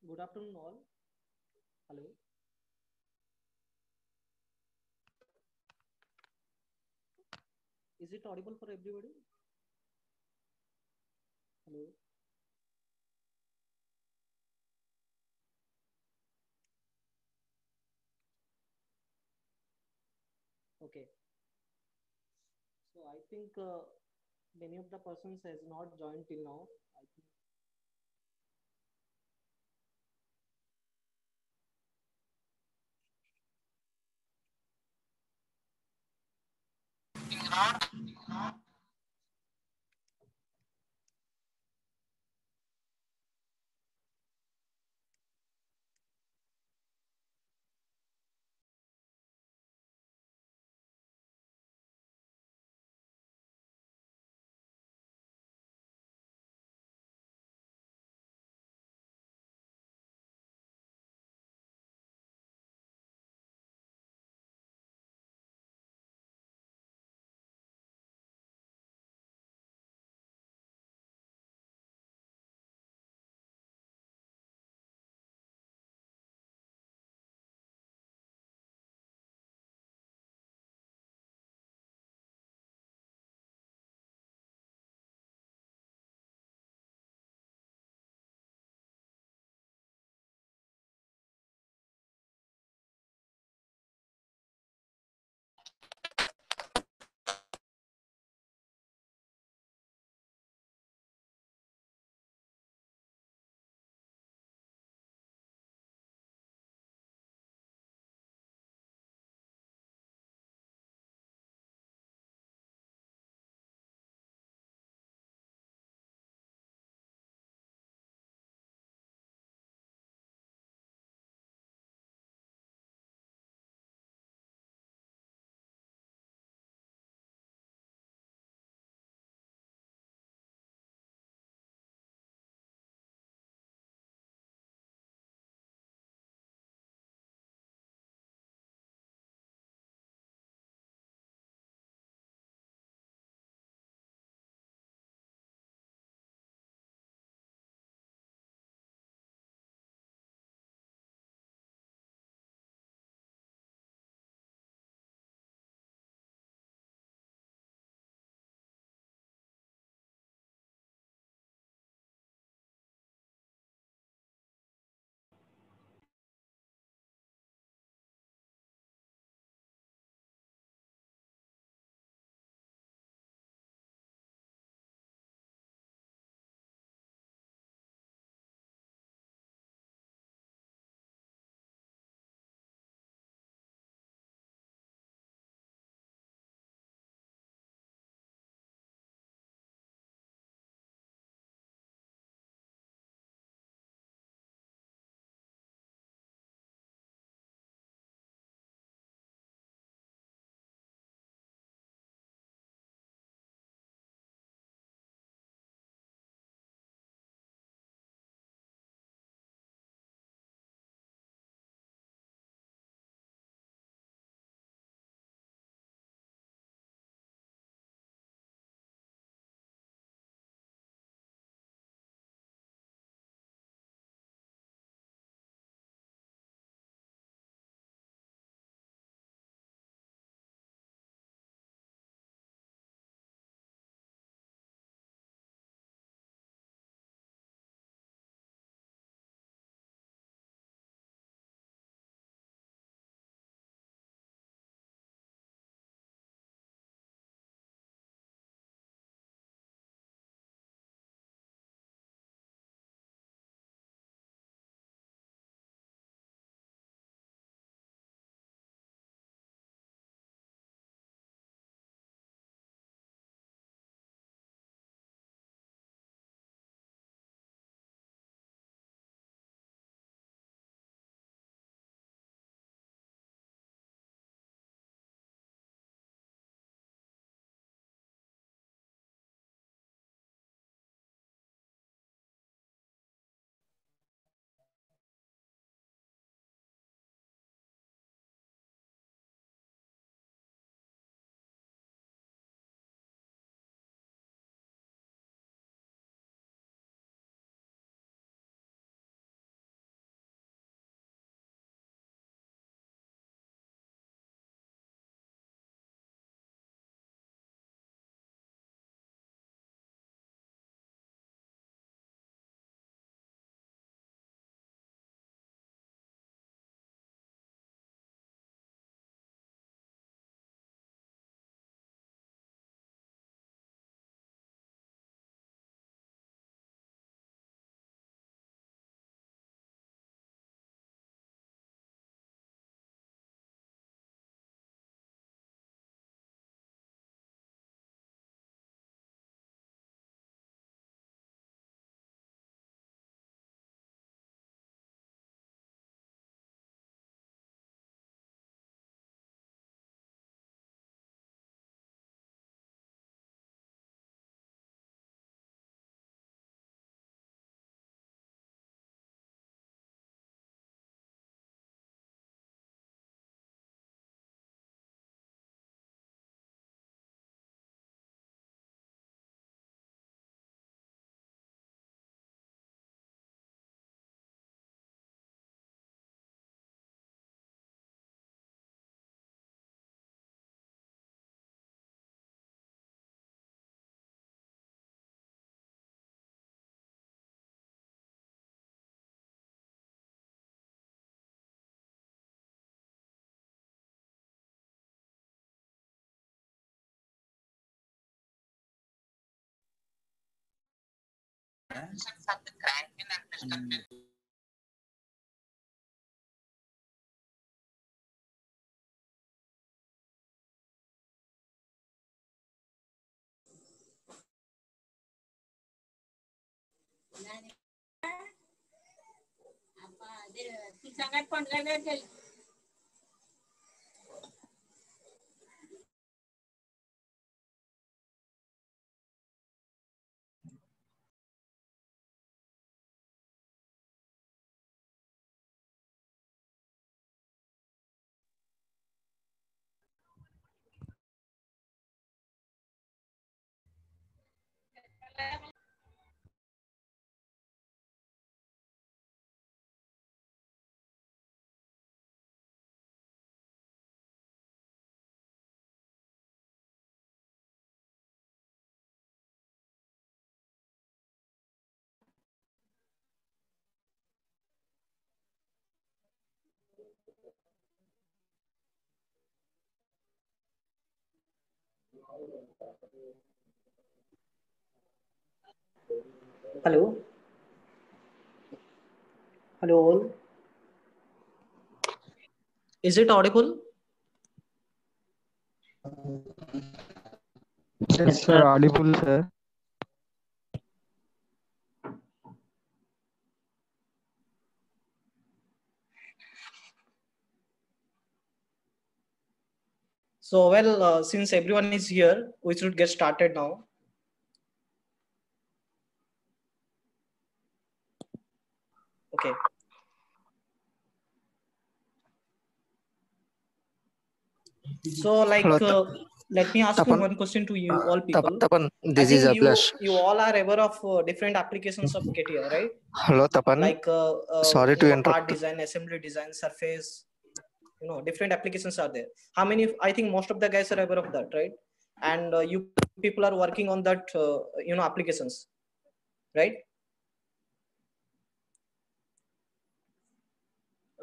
Good afternoon, all. Hello. Is it audible for everybody? Hello. Okay. So I think many of the persons has not joined till now. I think Hello. Hello all. Is it audible? Yes, sir. Audible, sir. So well, since everyone is here, we should get started now. Okay. So like, Hello, let me ask you Tapan. one question to you all people. Tapan, I this is think Ablash. you all are aware of different applications of CATIA, right? Hello, Tapan. Like Sorry to part interrupt. design, assembly design, surface. Different applications are there. How many? I think most of the guys are aware of that, right? And you people are working on that, applications, right?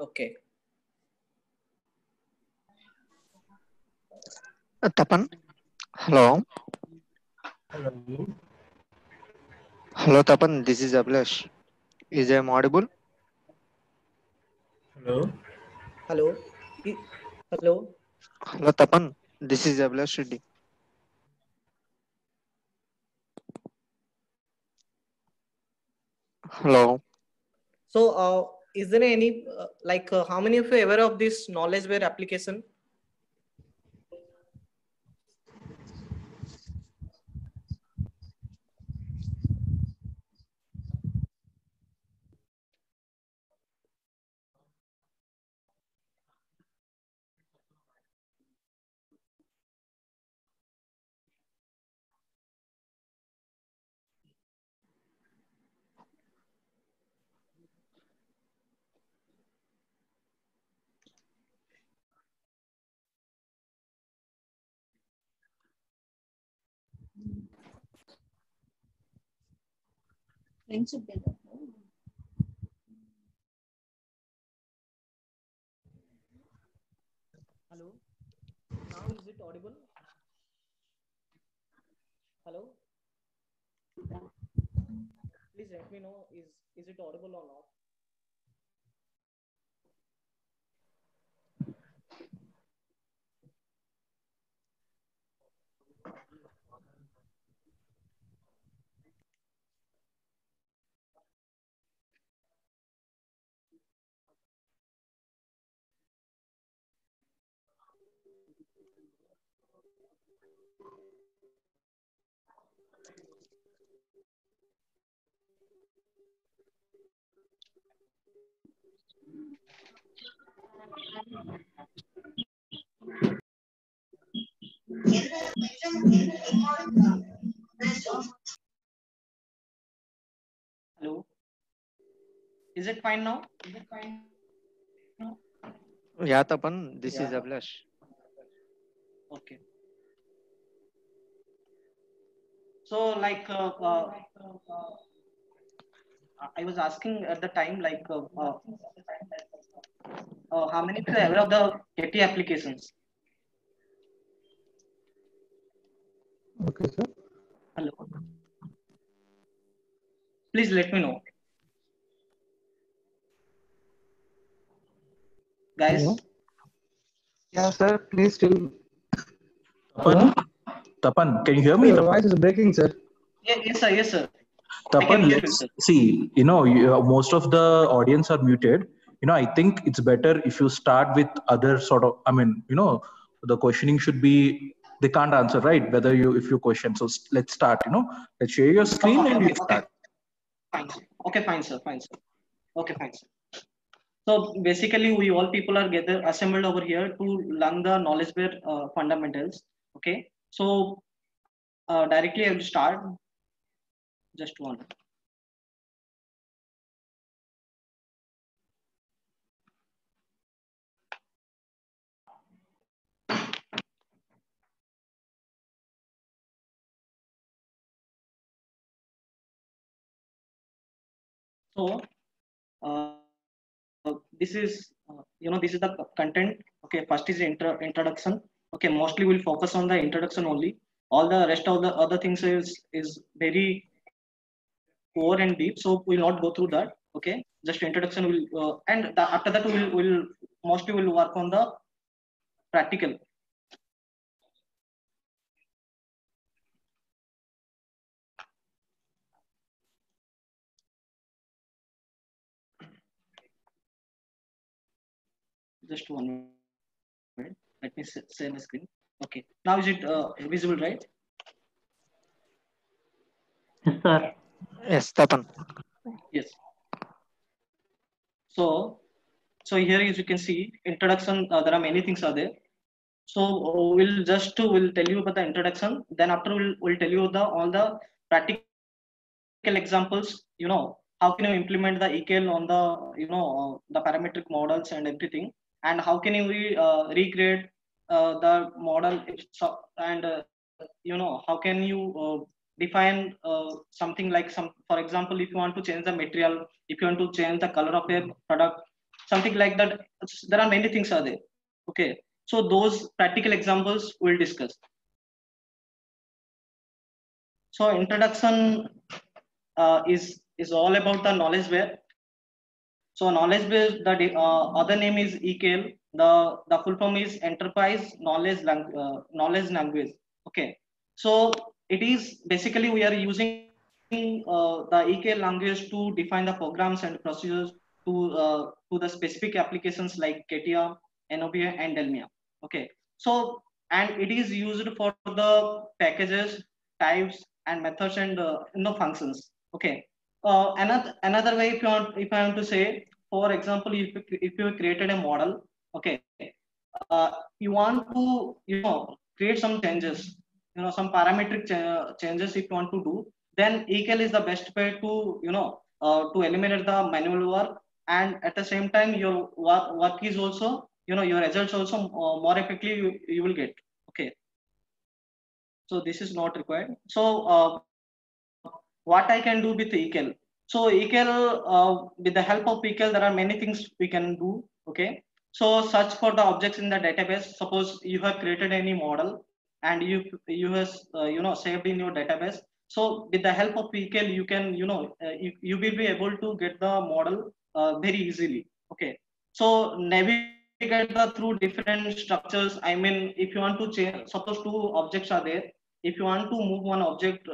Okay. Tapan. Hello. Hello. Hello, Tapan. This is Ablash. Is I audible? Hello. Hello. Hello. Hello, Tapan. This is Ablash Reddy. Hello. So, is there any how many of you are aware of this knowledge-aware application? Hello. Now is it audible? Hello. Please let me know is it audible or not. Hello. Is it fine now? Yeah, Tapan. This is Yeah. Ablash. Okay. So like I was asking at the time how many people are aware of the KT applications? Okay, sir. Hello. please let me know. Guys. Hello? Yeah, sir. Please tell. Tapan, Tapan, can you hear me? Your Tapan? voice is breaking, sir. Yes, sir. Yes, sir. I Tapan, can hear you, let's sir. see. Most of the audience are muted. I think it's better if you start with other sort of. The questioning should be they can't answer, right? If you question. So let's start. Let's share your screen and you start. Fine. Okay, fine, sir. Fine, sir. Okay, fine, sir. So basically, we all people are assembled over here to learn the knowledge base fundamentals. Okay. So directly I will start. Just one. So this is this is the content. Okay, first is introduction. Okay, mostly we'll focus on the introduction only. All the rest of the other things is very core and deep, so we'll not go through that. Okay, just introduction will after that we'll mostly will work on the practical. Just 1 minute. Let me share my screen. Okay, now is it visible, right? Yes, sir. Yes, Tapan. Yes. So here, as you can see, introduction. There are many things are there. So we'll tell you about the introduction. Then after we'll tell you all the practical examples. How can you implement the EKL on the the parametric models and everything, and how can you recreate the model and how can you define something like for example, if you want to change the material, if you want to change the color of a product, something like that. There are many things are there. Okay, so those practical examples we'll discuss. So introduction is all about the knowledge base. So knowledge base, the other name is EKL. The full form is Enterprise Knowledge Language. Okay, so it is basically we are using the EKL language to define the programs and procedures to the specific applications like CATIA, NOVA, and Delmia. Okay, so and it is used for the packages, types, and methods and functions. Okay. Another way, if I want to say, for example, if you created a model, okay, you want to create some changes, some parametric changes if you want to do, then EKL is the best way to to eliminate the manual work, and at the same time your work is also your results also more effectively you will get. Okay, so this is not required. So what I can do with EKL? So EKL, with the help of EKL, there are many things we can do. Okay, so search for the objects in the database. Suppose you have created any model and you have saved in your database. So with the help of EKL, you can you will be able to get the model very easily. Okay, so navigate through different structures. I mean, if you want to change, suppose two objects are there. If you want to move one object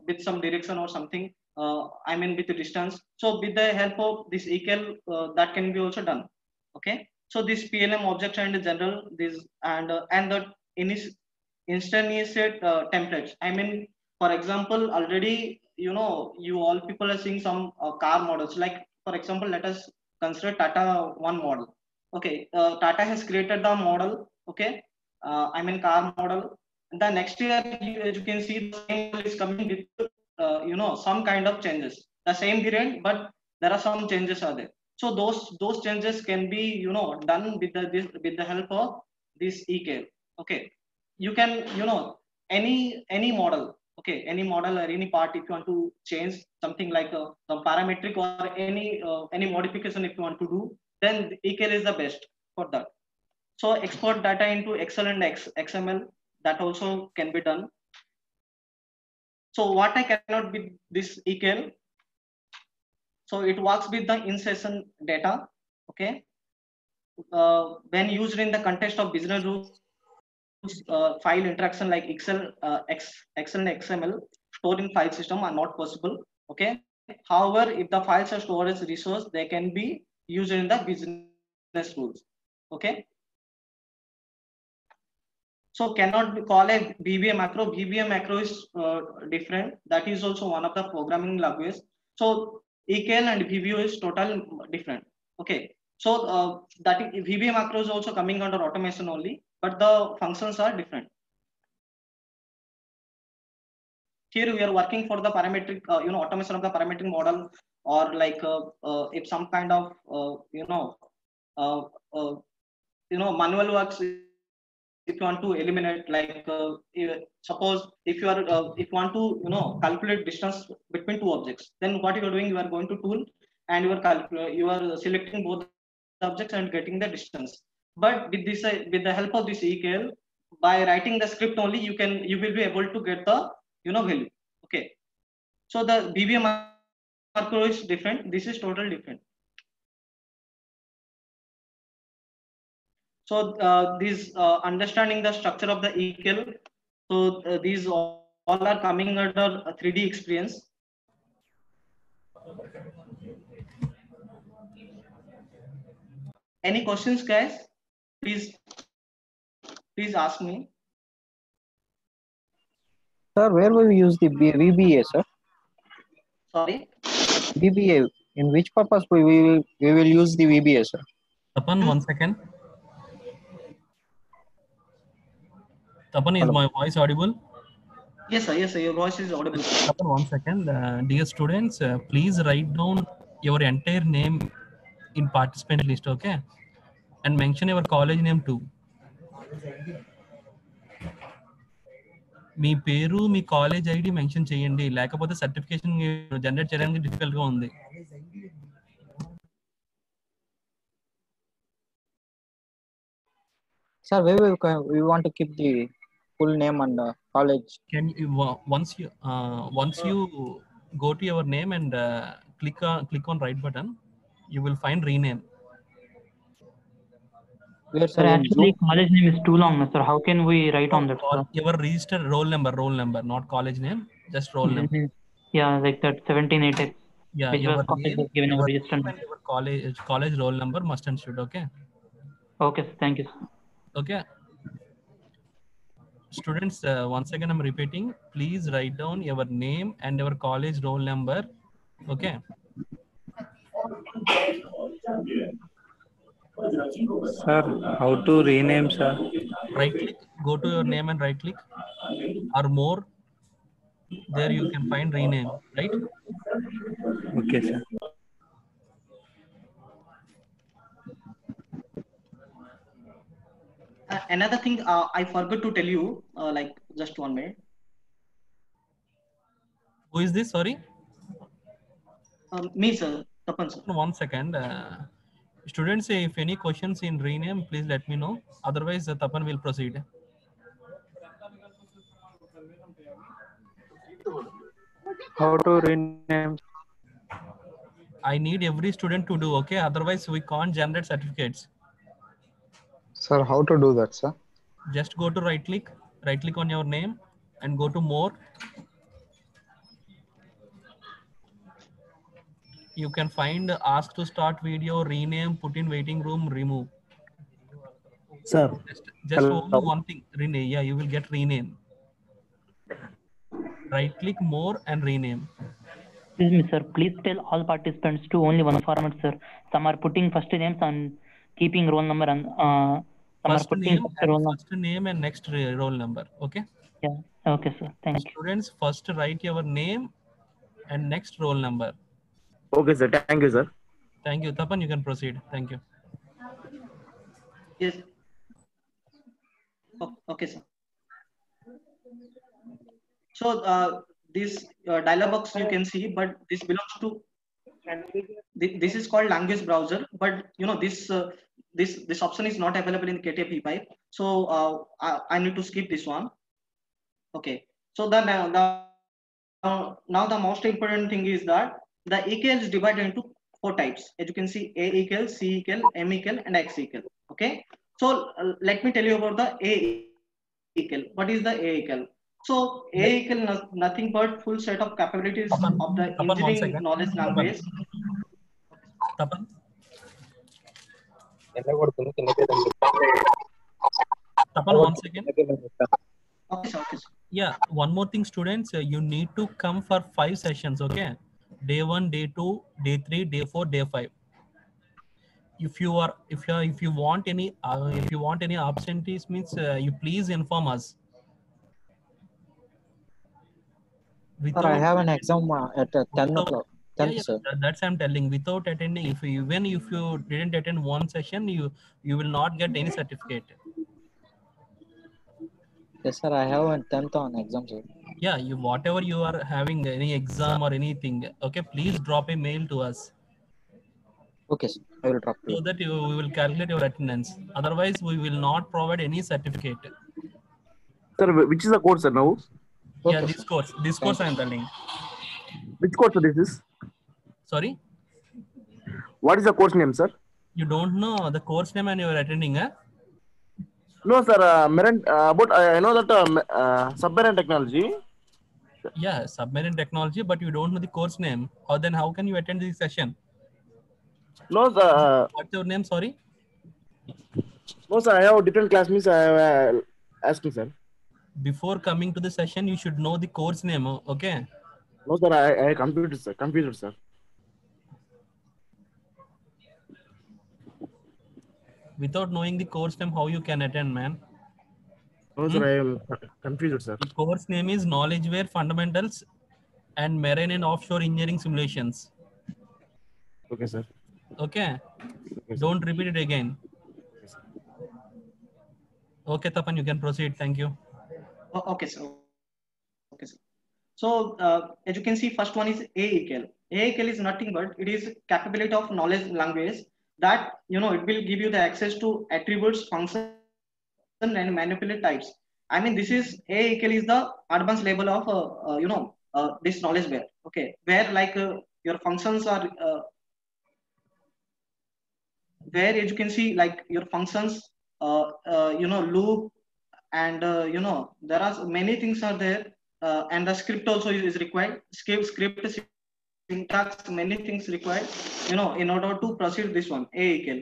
with some direction or something, I mean with the distance, so with the help of this EKL, that can be also done. Okay, so this PLM objects and general this and the instantiate templates. I mean, for example, already you all people are seeing some car models. Like for example, let us consider Tata one model. Okay, Tata has created the model. Okay, I mean car model. The next year, as you can see, the same is coming with some kind of changes. The same variant, but there are some changes are there. So those changes can be done with with the help of this EKL. Okay, you can any model. Okay, any model or any part, if you want to change something like some parametric or any modification if you want to do, then EKL is the best for that. So export data into Excel and XML, that also can be done. So what I cannot with this EKL, So it works with the in-session data. Okay. When used in the context of business rules, file interaction like Excel and XML stored in file system are not possible. Okay. However, if the files are stored as resource, they can be used in the business rules. Okay. So cannot be called a VBA macro. VBA macro is different. That is also one of the programming languages. So EKL and VBA is total different. Okay. So that VBA macro is also coming under automation only, but the functions are different. Here we are working for the parametric, automation of the parametric model, or like if some kind of manual works. If you want to eliminate, like suppose if you are if you want to calculate distance between two objects, then what you are doing, you are going to tool and you are selecting both objects and getting the distance. But with this with the help of this EKL, by writing the script only, you will be able to get the value. Okay, so the VBA macro is different. This is totally different. So these understanding the structure of the EKL. So these all are coming under a 3D experience. Any questions, guys? Please ask me. Sir, where will we use the VBA, sir? Sorry. VBA. In which purpose we will use the VBA, sir? Tapan, 1 second. Tapan, is my voice audible? Yes, sir. Yes, sir. Your voice is audible. Tapan, 1 second. Dear students, please write down your entire name in participant list, okay? And mention your college name too. మీ పేరు మీ college ID mention చేయండి, లేకపోతే certification generate చేయడానికి difficult గా ఉంది. Sir, we want to keep the full name and college. Can you once you go to your name and click on right button, you will find rename. Sir, actually college name is too long, sir. How can we write on that, sir? Your registered roll number, not college name, just roll number. Yeah, like that 1788. Yeah, which your was name, given your over registered. your college roll number must and should. Okay. Okay, sir. Thank you, sir. Okay. Students, once again I'm repeating, please write down your name and your college roll number. Okay. Sir, how to rename, sir? Right click, go to your name and right click, or more. There you can find rename, right? Okay, sir. Another thing I forgot to tell you, like just 1 minute. Who is this? Sorry. Me, sir. Tapan, sir. 1 second. Students, if any questions in rename, please let me know. Otherwise, Tapan will proceed. How to rename? I need every student to do, okay? Otherwise, we can't generate certificates. Sir, how to do that, sir? Just go to right click on your name and go to more. You can find ask to start video, rename, put in waiting room, remove. Sir. Just only one thing, rename. Yeah, you will get rename. Right click more and rename. Excuse me, sir. Please tell all participants to only one format, sir. Some are putting first names and keeping roll number, and first name and next roll number. Okay. Yeah. Okay, sir. Thank you. Students, first write your name and next roll number. Okay, sir. Thank you, sir. Thank you. Tapan, you can proceed. Thank you. Yes. Okay, sir. So this dialog box you can see, but this belongs to. This is called language browser, but this option is not available in KTP pipe. So I need to skip this one. Okay. So now the most important thing is that the equal is divided into 4 types. As you can see, A equal, C equal, M equal, and X equal. Okay. So let me tell you about the A equal. What is the A equal? So A equal nothing but full set of capabilities of the Tapan, 1 engineering second. knowledge Tapan. language. Tapan. Tapan, 1 second. Okay, sir. Okay, sir. Yeah, one more thing, students. You need to come for 5 sessions. Okay, day 1, day 2, day 3, day 4, day 5. If you want any absentees, means you please inform us. Sir, I have an exam at 10 o'clock. 10, Yeah, sir. that's I'm telling. Without attending, if you didn't attend one session, you will not get any certificate. Yes, sir, I have a 10th on exam, sir. Yeah, whatever you are having any exam or anything, okay, please drop a mail to us Okay, sir. I will drop so you. that we will calculate your attendance. Otherwise, we will not provide any certificate. Sir, which is the course, sir, now? Yeah, Okay, this sir. course Thank I you. am telling. Which course this is? Sorry, What is the course name, sir? you don't know the course name and you are attending, eh? No, sir. About I know that submarine technology. Yeah, submarine technology, but you don't know the course name. Or then how can you attend this session? No, sir. What's your name? Sorry. No, sir. I have different classmates. I have asking, sir. Before coming to the session, you should know the course name. Okay. No, sir. I confused, sir. Confused, sir. Without knowing the course name, how you can attend, man? No, sir. I am confused, sir. The course name is Knowledgeware Fundamentals and Marine and Offshore Engineering Simulations. Okay, sir. Okay. Okay, sir. Don't repeat it again. Okay, sir. Okay, Tapan, you can proceed. Thank you. Okay, sir. Okay, sir. So as you can see, first one is A equal. A equal is nothing but it is capability of knowledge language that it will give you the access to attributes, function, and manipulate types. I mean, this is A equal is the advanced level of this knowledge ware. Okay, where like your functions are where as you can see like your functions loop and there are many things are there and the script also is required. Script syntax, many things required in order to proceed this one A equal.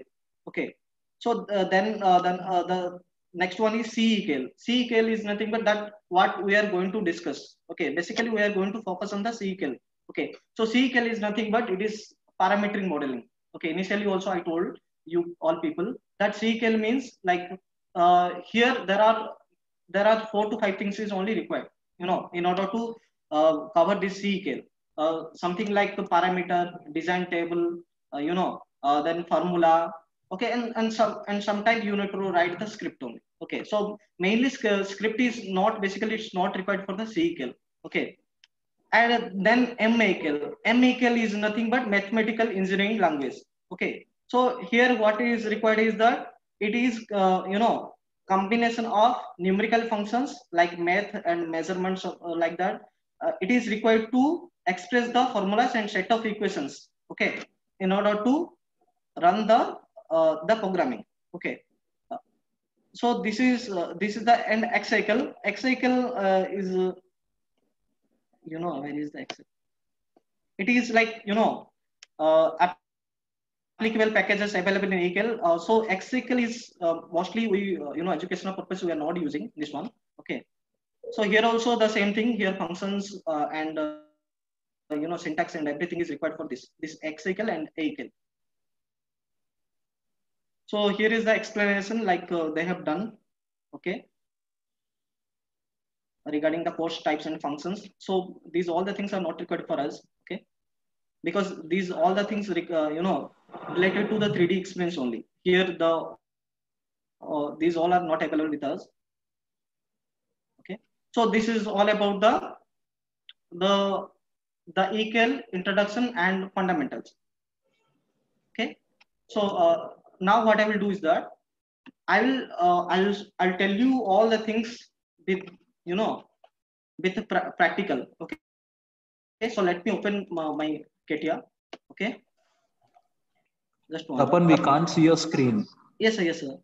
Okay, so then the next one is C equal. C equal is nothing but that what we are going to discuss. Okay, basically we are going to focus on the C equal. Okay, so C equal is nothing but it is parametric modeling. Okay, initially also I told you all people that C equal means like here there are 4 to 5 things is only required in order to cover this C equal. Something like the parameter, design table, then formula. Okay, and sometimes you need to write the script only. Okay, so mainly script is not basically it's not required for the C equal. Okay, and then M equal. M equal is nothing but mathematical engineering language. Okay, so here what is required is that it is combination of numerical functions like math and measurements like that. It is required to express the formulas and set of equations. Okay, in order to run the programming. Okay, so this is the and X cycle. X cycle is where is the X? It is like applicable packages available in ECL. So XCL is mostly we educational purpose we are not using this one. Okay, so here also the same thing. Here functions and syntax and everything is required for this XCL and ACL. So here is the explanation like they have done. Okay, regarding the course types and functions. So these all the things are not required for us. Okay, because these all the things related to the 3D experience only. Here these all are not available with us. Okay, so this is all about the ECL introduction and fundamentals. Okay, so now what I will do is that I'll tell you all the things with with practical. Okay, so let me open my Ketia. Okay. Just one. Tapan, we can't see your screen. Yes, sir. Yes, sir.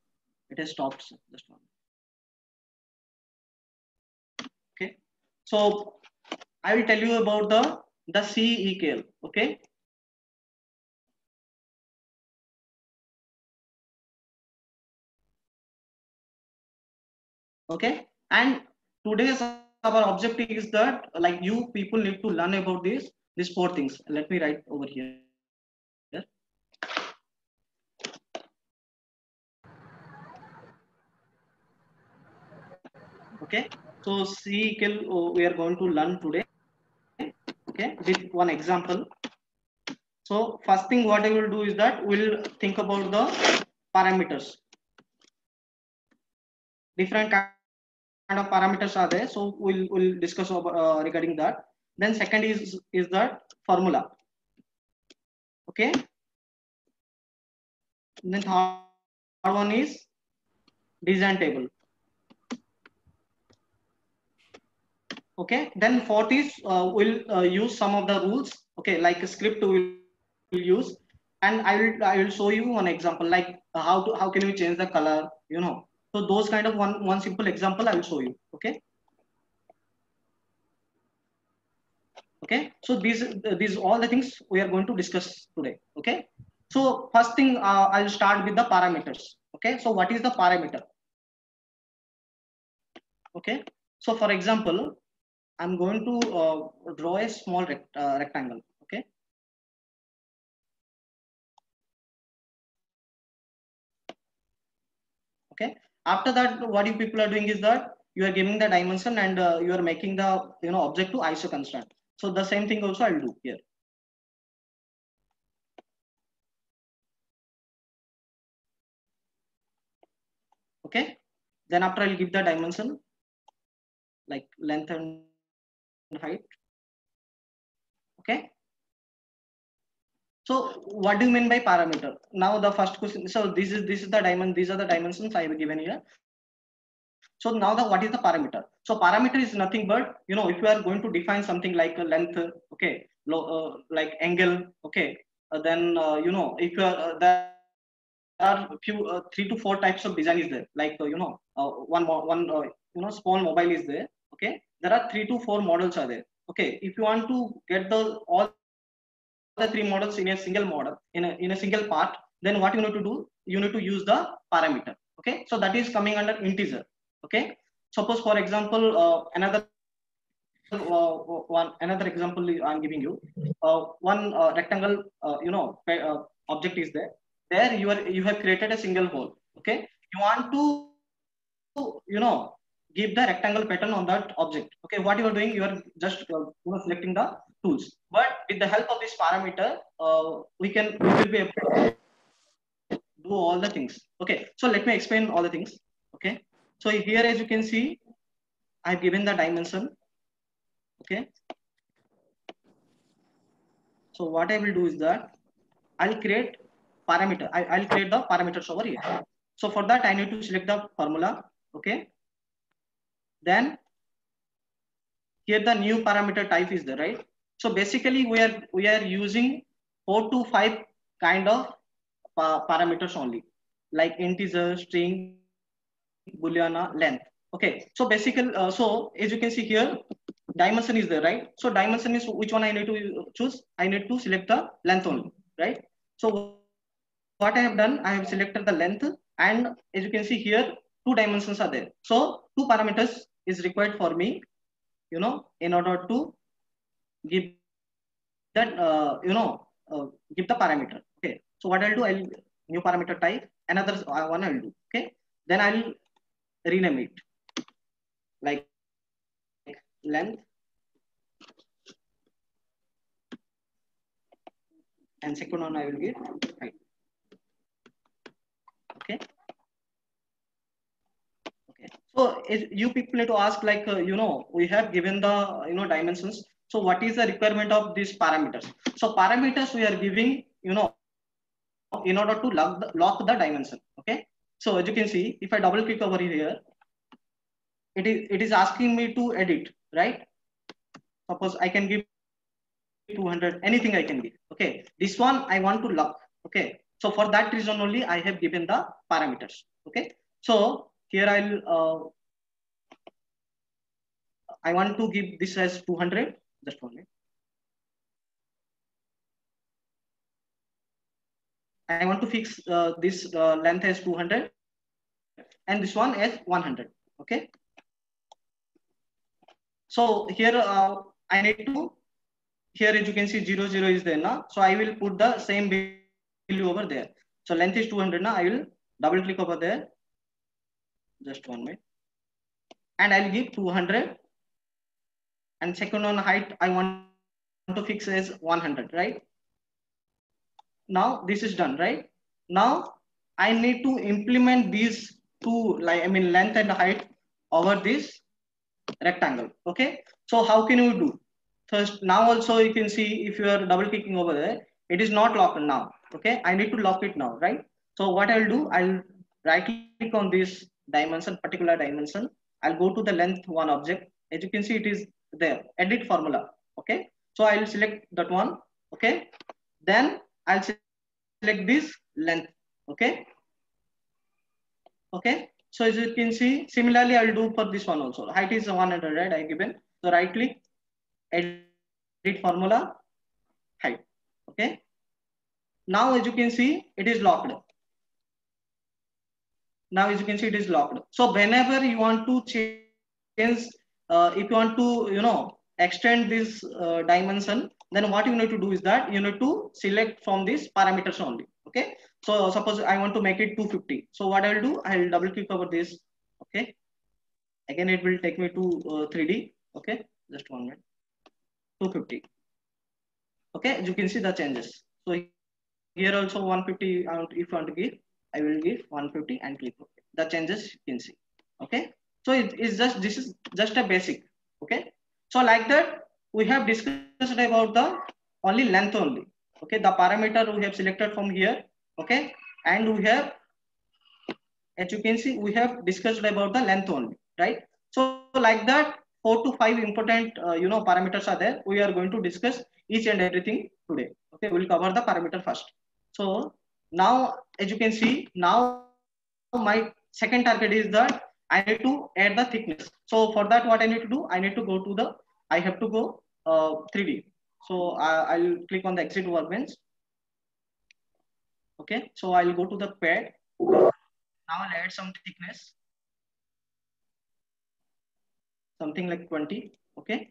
It has stopped. Sir. Just one. Okay. So I will tell you about the CEKL. Okay. Okay. And today's our objective is that like you people need to learn about these 4 things. Let me write over here. Okay. So CEKL we are going to learn today. Okay. With one example. So first thing what I will do is that we'll think about the parameters. Different kind of parameters are there, so we'll discuss about, regarding that. Then second is that formula. Okay. Then third one is design table. Okay. Then fourth is we'll use some of the rules. Okay, like a script we'll use, and I will show you one example like how can we change the color, you know. So those kind of one simple example I will show you. Okay. Okay. So these all the things we are going to discuss today. Okay. So first thing I'll start with the parameters. Okay. So what is the parameter? Okay. So for example, I'm going to draw a small rectangle. Okay. Okay. After that, what you people are doing is that you are giving the dimension and you are making the object to ISO constraint. So the same thing also I'll do here. Okay. Then after I'll give the dimension like length and height. Okay. So what do you mean by parameter? Now the first question. So this is the dimension. These are the dimensions I have given here. So now what is the parameter? So parameter is nothing but if you are going to define something like a length, okay, like angle, okay, then if you are there are few 3 to 4 types of design is there, like one small mobile is there. Okay, there are 3 to 4 models are there. Okay, if you want to get all the 3 models in a single model in a single part, then what you need to do, you need to use the parameter. Okay, so that is coming under integer. Okay, suppose for example another example I'm giving you. One rectangle object is there. There you have created a single hole. Okay, you want to give the rectangle pattern on that object. Okay, what you are doing, you are just selecting the tools. But with the help of this parameter, we will be able to do all the things. Okay, so let me explain all the things. Okay, so here as you can see, I've given the dimension. Okay, so what I will do is that I'll create parameter. I'll create the parameters over here. So for that I need to select the formula. Okay, then here the new parameter type is there, right? So basically we are using 4 to 5 kind of parameters only, like integer, string, boolean, length. Okay, so basically so as you can see here, dimension is there, right? So dimension is which one I need to choose? I need to select the length only, right? So what I have done, I have selected the length, and as you can see here, 2 dimensions are there. So 2 parameters is required for me, in order to give that give the parameter. Okay, so what I'll do, I'll new parameter type, another one I'll do. Okay, then I'll rename it like length, and second one I will give height. Okay. Okay. So you people need to ask like we have given the dimensions. So what is the requirement of these parameters? So parameters we are giving in order to lock the dimension. Okay. So as you can see, if I double click over here, it is asking me to edit, right? Suppose I can give 200, anything I can give. Okay, this one I want to lock. Okay, so for that reason only I have given the parameters. Okay, so here I want to give this as 200. Just one minute. I want to fix this length as 200 and this one as 100. Okay. So here I need to, here as you can see 0, 0 is there now. So I will put the same value over there. So length is 200 now. I will double click over there. Just 1 minute. And I'll give 200. And second on height, I want to fix as 100, right? Now this is done, right? Now I need to implement these two, like length and height over this rectangle. Okay, so how can you do? First, now also you can see if you are double clicking over there, it is not locked now. Okay, I need to lock it now, right? So what I'll do, I'll right click on this dimension, particular dimension. I'll go to the length one object. As you can see, it is there, edit formula. Okay, so I'll select that one. Okay, then I'll select this length. Okay. Okay. So as you can see, similarly, I'll do for this one also. Height is 100, right? I given. So right click, edit formula, height. Okay. Now as you can see, it is locked. Now as you can see, it is locked. So whenever you want to change, if you want to, extend this dimension, then what you need to do is that you need to select from these parameters only. Okay. So suppose I want to make it 250. So what I'll do, I'll double click over this. Okay. Again, it will take me to 3D. Okay. Just 1 minute. 250. Okay. As you can see the changes. So here also 150. If you want to give, I will give 150 and click OK. The changes you can see. Okay. So this is just a basic. Okay. So like that, we have discussed about the only length only. Okay, the parameter we have selected from here. Okay, and we have, as you can see, we have discussed about the length only, right? So like that, 4 to 5 important parameters are there. We are going to discuss each and everything today. Okay, we'll cover the parameter first. So now, as you can see, now my second target is that I need to add the thickness. So for that, what I need to do, I need to go to I have to go 3D. So I'll click on the exit workbench. Okay, so I'll go to the pad. Now I'll add some thickness, something like 20. Okay.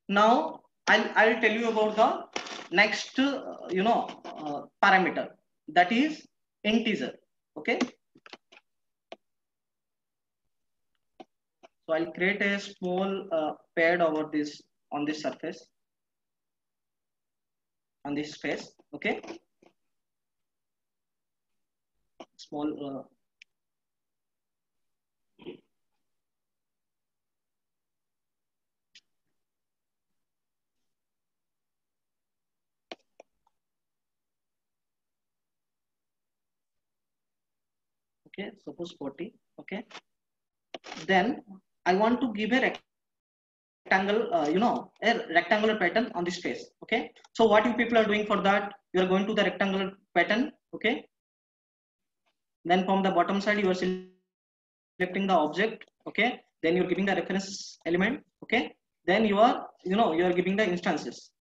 Now I'll tell you about the next parameter, that is integer. Okay. So I'll create a small pad over this on this surface, on this space. Okay. Small. Okay. Suppose 40. Okay. Then I want to give a rectangle, a rectangular pattern on this face. Okay. So what you people are doing for that, you are going to the rectangular pattern. Okay. Then from the bottom side, you are selecting the object. Okay. Then you're giving the reference element. Okay. Then you are, you are giving the instances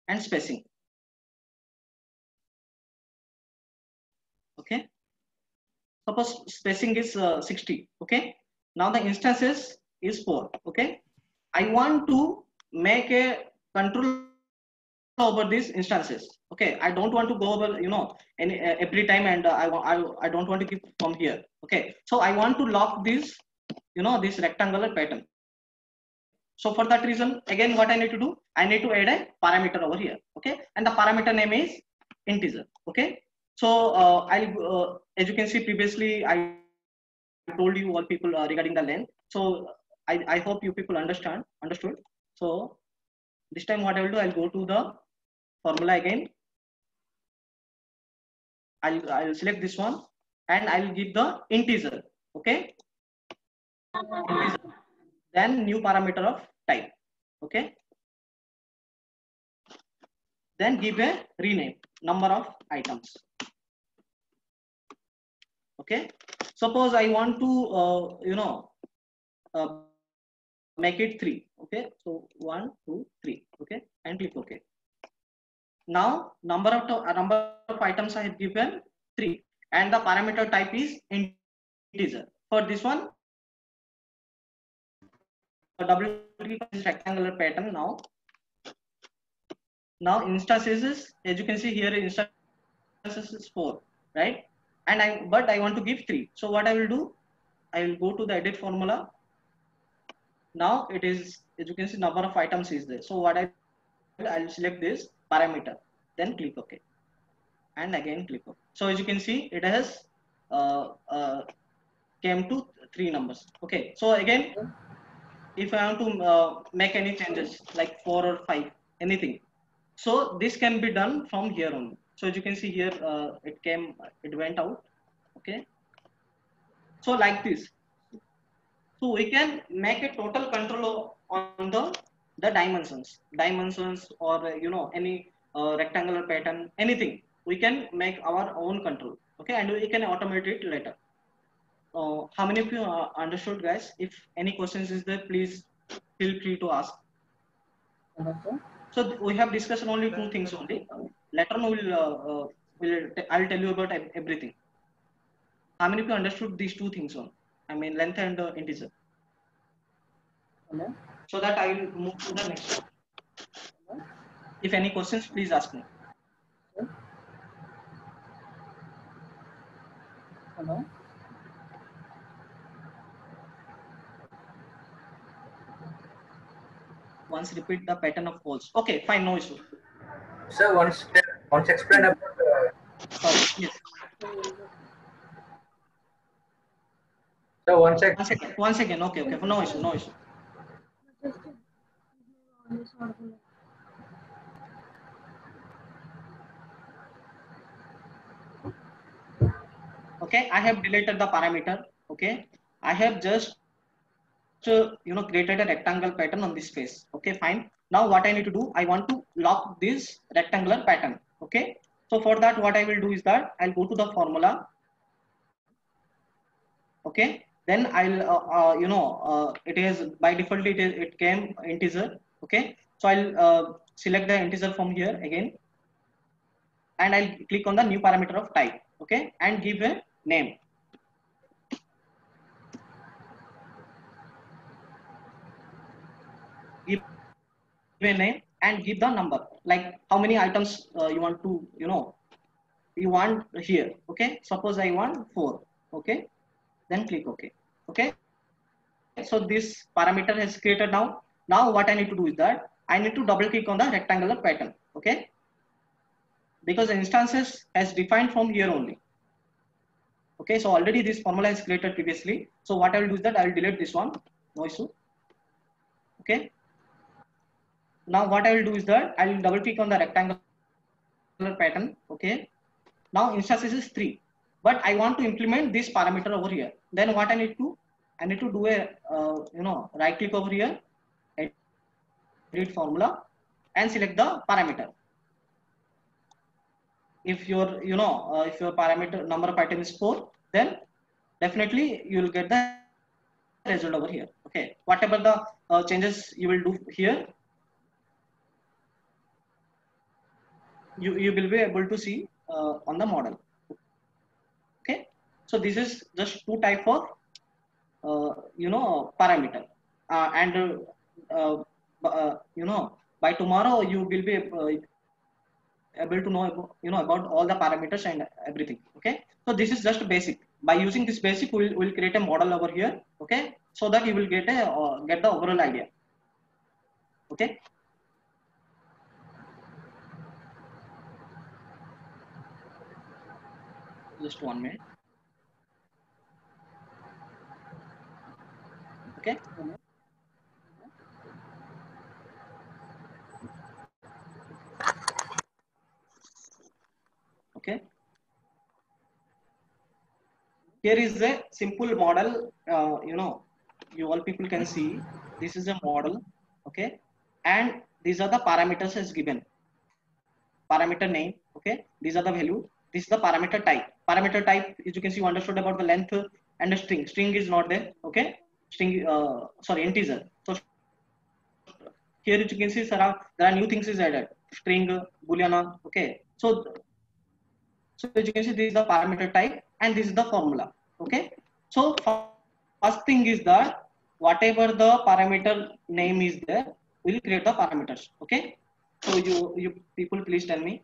and spacing. Okay. Suppose spacing is 60. Okay. Now the instances is 4. Okay. I want to make a control over these instances. Okay, I don't want to go over every time, and I don't want to keep from here. Okay, so I want to lock this this rectangular pattern. So for that reason, again, what I need to do, I need to add a parameter over here. Okay, and the parameter name is integer. Okay, so I'll as you can see previously I told you all people regarding the length. So I hope you people understood. So this time what I will do, I'll go to the formula again. I'll select this one and I'll give the integer. Okay. Integer. Then new parameter of type. Okay. then give a rename number of items. Okay, suppose I want to make it 3. Okay, so 1 2 3. Okay, and click OK. Now number of items I have given 3, and the parameter type is integer. For this one, double click on this rectangular pattern. Now instances is, as you can see here, instances is 4, right? And but I want to give 3. So what I will do, I will go to the edit formula. Now it is, as you can see, number of items is there. So what I'll select this parameter, then click OK, and again click OK. So as you can see, it has came to 3 numbers. Okay, so again, if I want to make any changes like 4 or 5, anything, so this can be done from here only. So as you can see here, it went out. Okay, so like this. So we can make a total control on the dimensions, or any rectangular pattern, anything. We can make our own control. Okay, and we can automate it later. How many of you understood, guys? If any questions is there, please feel free to ask. So we have discussed only 2 things only. Later on I'll tell you about everything. How many of you understood these 2 things on? I mean length and integer. So that I will move to the next one. If any questions, please ask me. Hello. Once repeat the pattern of poles. Okay, fine, no issue. Sir, once explain about. Sorry, yes. So once again. Okay, no issue. Okay, I have deleted the parameter. Okay, I have just created a rectangle pattern on this face. Okay, fine. Now what I need to do, I want to lock this rectangular pattern. Okay, so for that, what I will do is that I'll go to the formula. Okay, then I'll it is by default it came integer. Okay, so I'll select the integer from here again, and I'll click on the new parameter of type. Okay, and give a name. Give a name and give the number, like how many items you want to you want here. Okay, suppose I want 4. Okay, then click OK. Okay, so this parameter is created now. Now what I need to do is that I need to double click on the rectangular pattern. Okay, because instances has defined from here only. Okay, so already this formula is created previously. So what I will do is that I will delete this one, no issue. Okay, now what I will do is that I will double click on the rectangular pattern. Okay, now instances is 3, but I want to implement this parameter over here. Then what I need to do a right click over here, edit formula, and select the parameter. If your if your parameter number of items is 4, then definitely you will get the result over here. Okay, whatever the changes you will do here, you will be able to see on the model. Okay, so this is just 2 type of parameter, and by tomorrow you will be able to know about all the parameters and everything. Okay, so this is just basic. By using this basic, we will create a model over here. Okay, so that you will get the overall idea. Okay, just 1 minute. Okay, okay, here is a simple model. You all people can see this is a model. Okay, and these are the parameters as given. parameter name. Okay, these are the value. This is the parameter type. Parameter type, as you can see, you understood about the length and the string. String is not there. Okay, string. Sorry, integer. So here you can see, there are new things is added. String, boolean. Okay, so as you can see, this is the parameter type and this is the formula. Okay, so first thing is that whatever the parameter name is there, we'll create the parameters. Okay, so you people please tell me.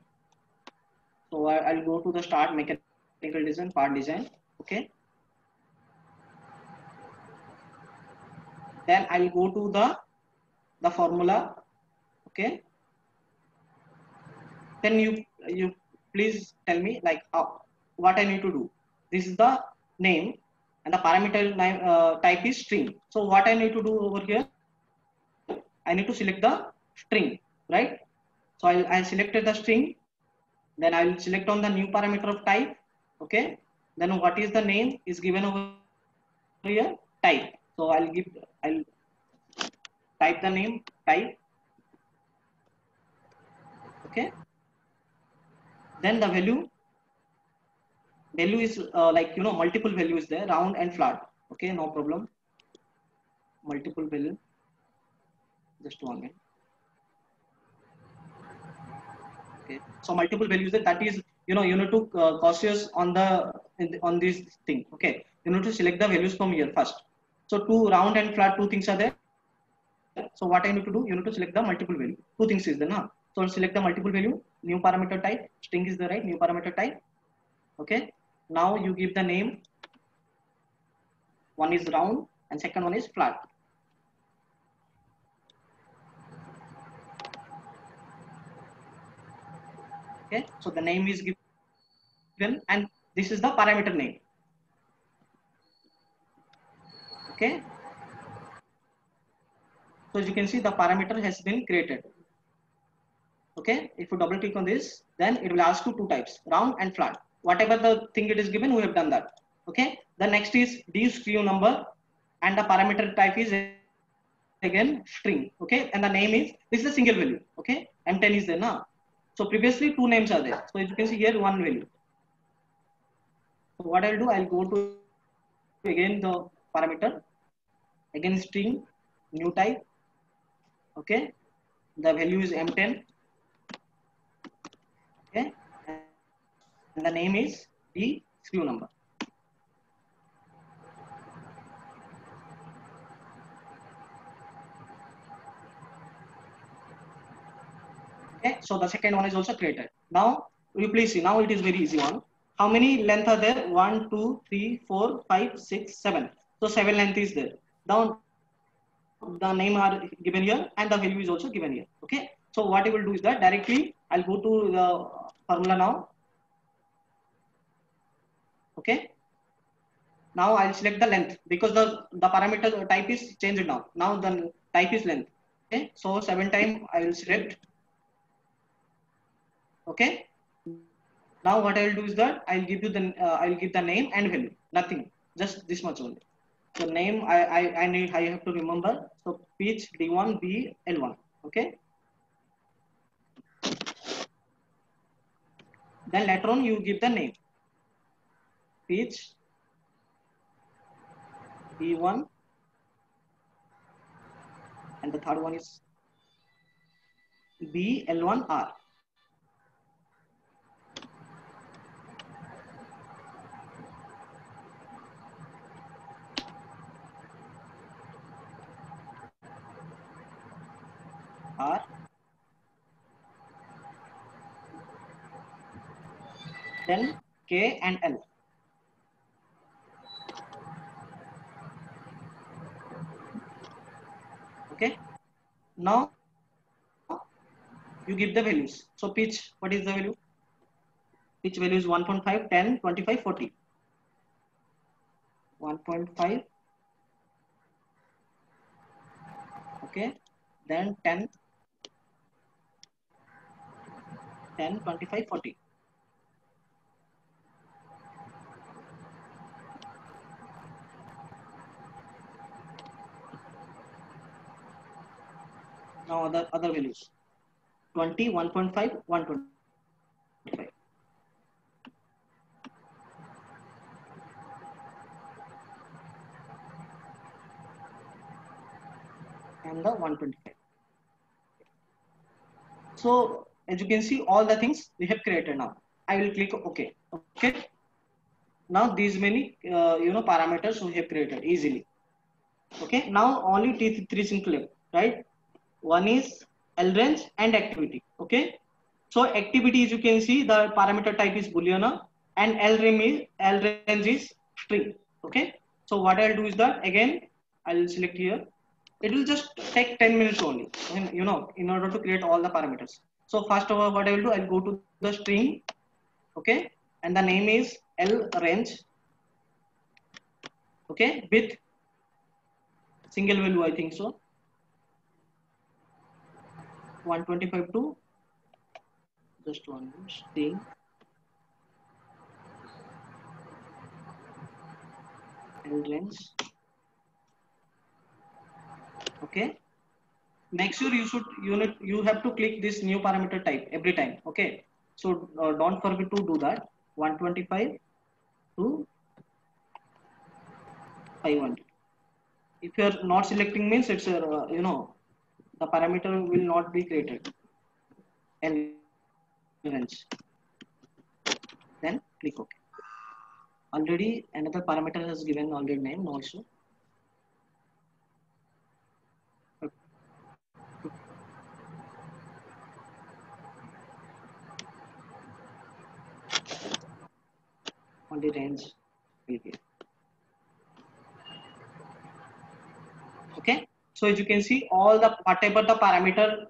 So I'll go to the start mechanical design, part design. Okay, then I'll go to the formula. Okay, then you please tell me like what I need to do. This is the name and the parameter name, type is string. So what I need to do over here, I need to select the string, right? So I selected the string, then I will select on the new parameter of type. Okay, then what is the name is given over here, type. So I'll type the name, type. Okay, then the value is like multiple values there, round and flat. Okay, no problem. Multiple value. Just 1 minute. Okay, so multiple values there. That is, you need to cautious on on this thing. Okay, you need to select the values from here first. So two round and flat, two things are there. So what I need to do, you need to select the multiple value. Two things is there now. So I'll select the multiple value, new parameter type, string is the right, new parameter type. Okay, now you give the name. One is round and second one is flat. Okay, so the name is given and this is the parameter name. Okay, so as you can see, the parameter has been created. Okay, if you double click on this, then it will ask you two types, round and flat. Whatever the thing it is given, we have done that. Okay, the next is DSCU number and the parameter type is again string. Okay, and the name is, this is a single value. Okay, M10 is there now. So previously two names are there. So as you can see here, one value. So what I'll do, I'll go to again the parameter, again string, new type. Okay, the value is M10. Okay, and the name is DSCU number. Okay, so the second one is also created. Now you please see, now it is very easy one. How many length are there? 1, 2, 3, 4, 5, 6, 7. So 7 length is there. Now the name are given here and the value is also given here. Okay, so what I will do is that directly I'll go to the formula now. Okay, now I'll select the length because the parameter type is changed now. Now the type is length. Okay, so 7 times I will select. Okay, now what I will do is that I'll give you I'll give the name and value. Nothing, just this much only. So name I have to remember. So pitch D1 B L1. Okay. Then later on you give the name. Pitch B1 and the third one is BL1R. R then K and L. Okay, now you give the values. So pitch, what is the value? Pitch value is 1.5, 10, 25, 40. 1.5. Okay, then 10, 10, 25, 40. Now other values. 20, 1.5, 120. And the 125. So as you can see, all the things we have created now. I will click OK. Okay. Now these many parameters we have created easily. Okay. Now only three things left, right? One is L range and activity. Okay. So activity, as you can see, the parameter type is Boolean and L range is string. Okay. So what I'll do is that again I'll select here. It will just take 10 minutes only, in order to create all the parameters. So first of all, what I will do, I'll go to the string, okay, and the name is L range, okay, with single value, I think so, 125 to just one string, L range. Okay, make sure you have to click this new parameter type every time. Okay, so don't forget to do that. 125 to 500. If you are not selecting, means it's the parameter will not be created. And range. Then click OK. Already another parameter has given already name also. Only range will be. Okay, so as you can see, all the whatever the parameter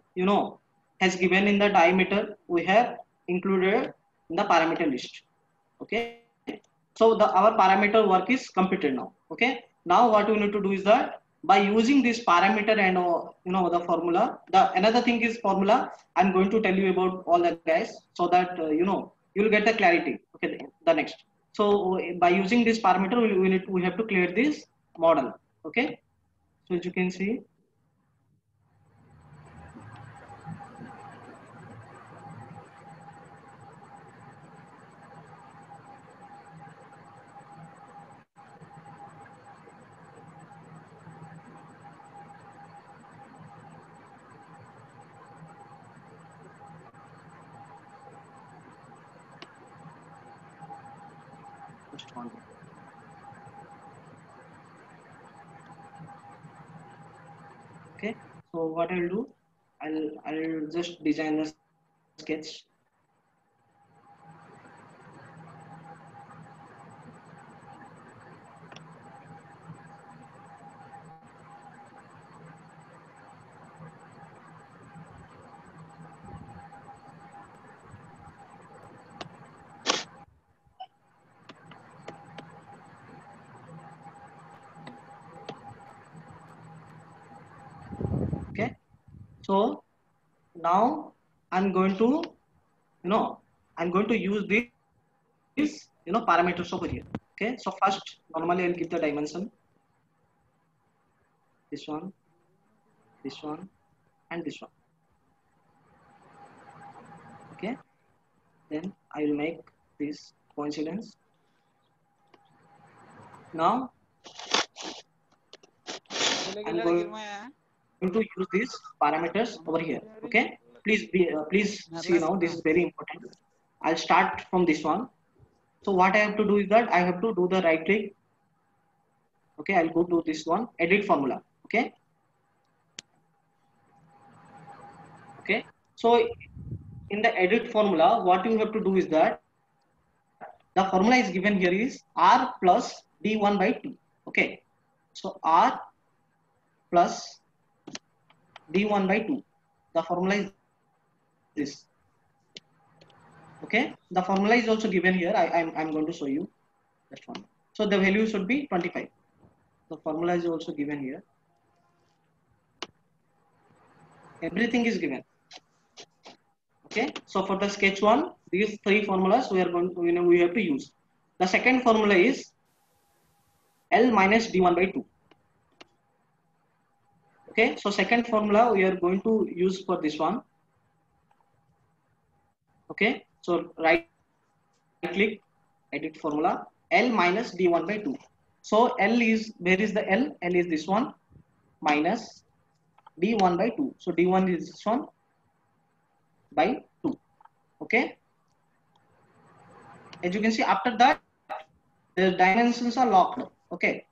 has given in the diameter, we have included in the parameter list. Okay, so our parameter work is completed now. Okay, now what we need to do is that by using this parameter and the formula, another thing is formula. I'm going to tell you about all that, guys, so that you'll get the clarity. Okay, the next. So by using this parameter, we have to clear this model. Okay, so as you can see, just one. Okay, so what I'll do, I'll just design the sketch. Okay, so now I'm going to use these parameters over here. Okay, so first normally I'll give the dimension, this one, and this one. Okay, then I will make this coincidence. Now I'm going to use these parameters over here. Okay, please see now, this is very important. I'll start from this one. So what I have to do is that I have to do the right click. Okay, I'll go to this one, edit formula. Okay, so in the edit formula, what you have to do is that the formula is given here is R plus D1 by 2. Okay, so R plus D1 by 2. The formula is this. Okay, the formula is also given here. I'm going to show you just one. So the value should be 25. The formula is also given here. Everything is given. Okay, so for the sketch one, these three formulas we are going to, we have to use. The second formula is L minus D1 by 2. Okay, so second formula we are going to use for this one. Okay, So right click, edit formula, L minus d1 by 2. So L is, where is the L? L is this one, minus d1 by 2. So d1 is this one by 2. Okay. As you can see, after that, the dimensions are locked. Okay.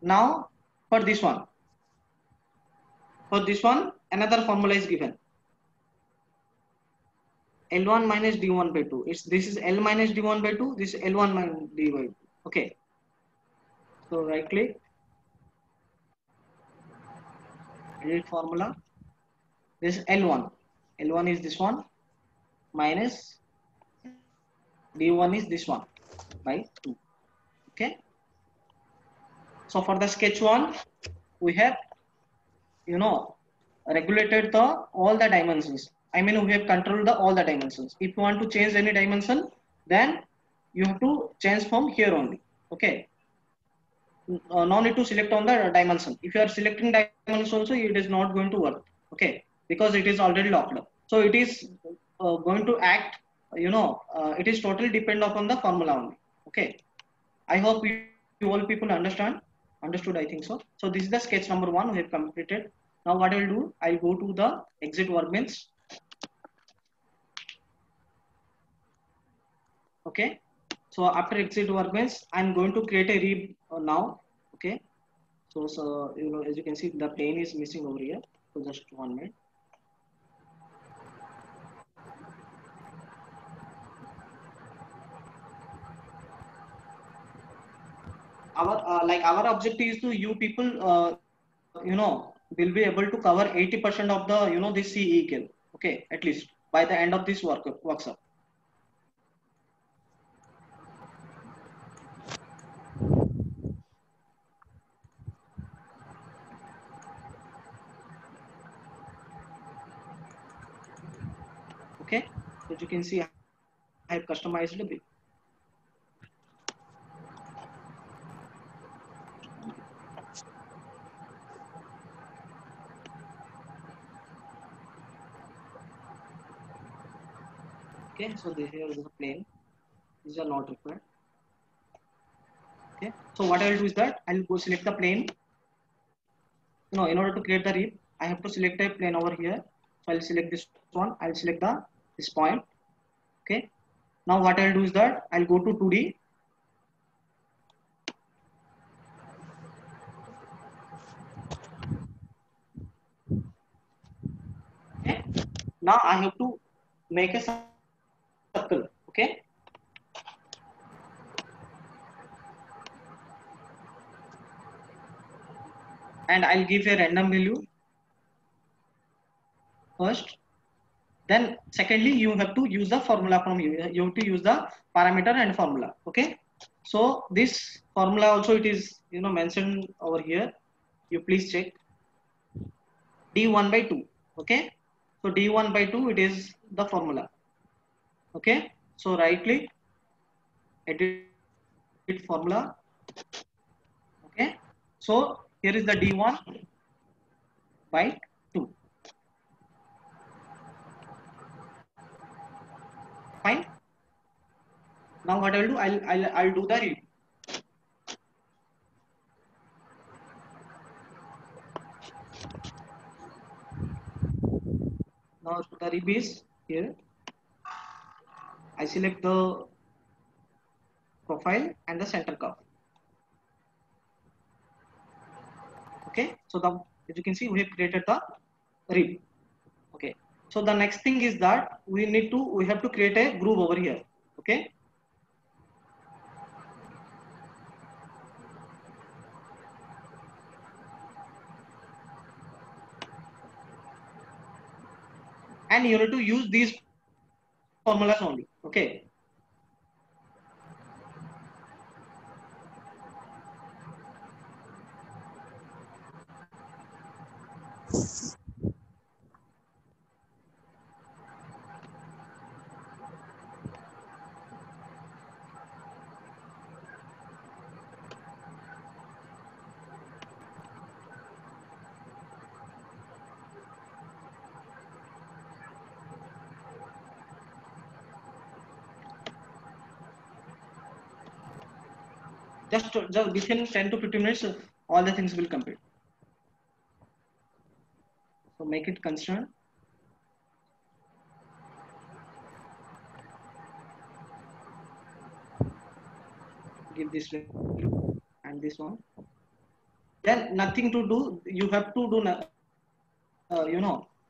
Now for this one, another formula is given. L1 minus d1 by 2. This is L minus d1 by 2. This is L1 minus d by 2. Okay. So right click, edit formula. This is L1. L1 is this one minus d1 is this one by 2. Okay. So for the sketch one, we have, regulated all the dimensions. I mean, we have controlled all the dimensions. If you want to change any dimension, then you have to change from here only. Okay. No need to select on the dimension. If you are selecting dimension also, it is not going to work. Okay, because it is already locked up. So it is going to act. It is totally depend upon the formula only. Okay. I hope you all people understood. I think so. So this is the sketch number 1 we have completed. Now what I will do, I'll go to the exit workbench. Okay. So after exit workbench, I'm going to create a rib now. Okay. So as you can see, the plane is missing over here. So just 1 minute. Our objective is to you people will be able to cover 80% of the this CE. Okay, at least by the end of this workshop. Okay, as you can see, I have customized a bit. Okay, so here is the plane. These are not required. Okay, so what I will do is that I will go select the plane. In order to create the rib, I have to select a plane over here. So I'll select this one. I'll select this point. Okay. Now what I'll do is that I'll go to 2D. Okay. Now I have to make a circle. Okay. And I'll give a random value first. Then secondly, you have to use the formula from you. You have to use the parameter and formula. Okay. So this formula also it is mentioned over here. You please check d1 by 2. Okay. So d1 by 2 it is the formula. Okay. So right click, edit formula. Okay. So here is the d1 by 2. Fine. Now what I'll do, I'll do the rib. Now the rib is here. I select the profile and the center curve. Okay, so as you can see, we have created the rib. Okay, so the next thing is that we have to create a groove over here. Okay. And you need to use these formulas only. Okay. Just within 10 to 15 minutes, all the things will complete. So make it constant. Give this value and this one. Then nothing to do. You have to do,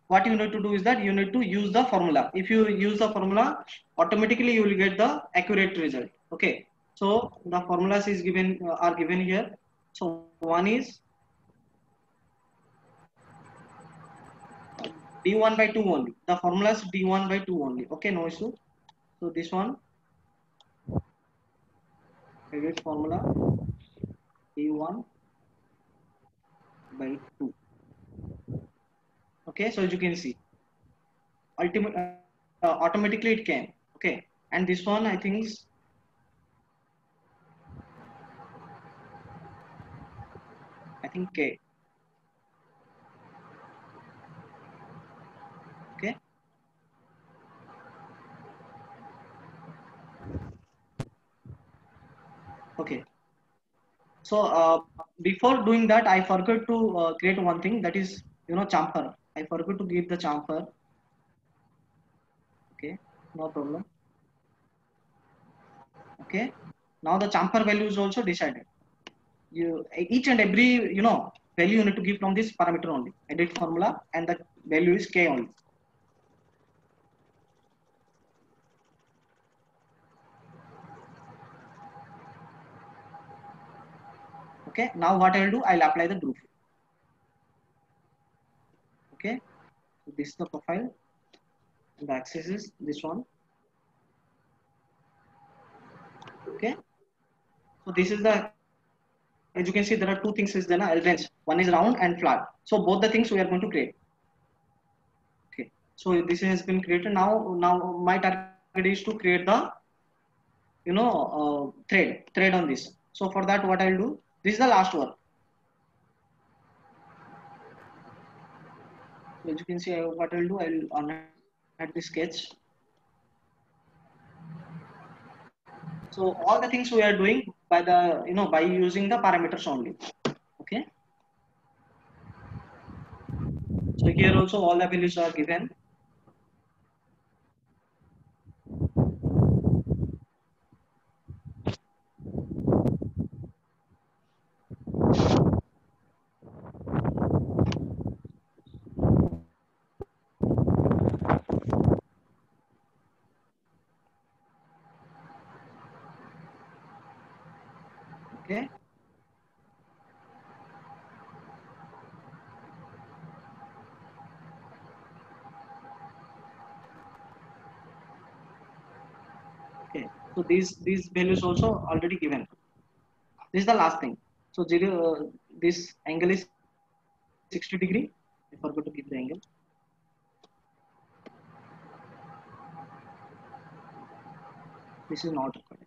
what you need to do is that you need to use the formula. If you use the formula, automatically you will get the accurate result. Okay. So the formulas is given are given here. So one is d1 by 2 only. The formula is d1 by 2 only. Okay, no issue. So this one, edit formula d1 by 2. Okay, so as you can see, automatically it came. Okay, and this one I think is K. Okay. Okay. So before doing that, I forgot to create one thing, that is, chamfer. I forgot to give the chamfer. Okay, no problem. Okay, now the chamfer value is also decided. Each and every value you need to give from this parameter only. Edit formula, and the value is K only. Okay, now what I'll do, I'll apply the group. Okay, so this is the profile, and the axis is this one. Okay, so this is the, as you can see, there are two things is there, range. One is round and flat. So both the things we are going to create. Okay, so this has been created. Now my target is to create the thread on this. So for that, what I'll do, this is the last one. So as you can see, what I'll do, I'll add the sketch. So all the things we are doing by the by using the parameters only. Okay. So here also all the values are given. Okay. Okay, so these values also already given. This is the last thing. So this angle is 60 degree. I forgot to give the angle. This is not required.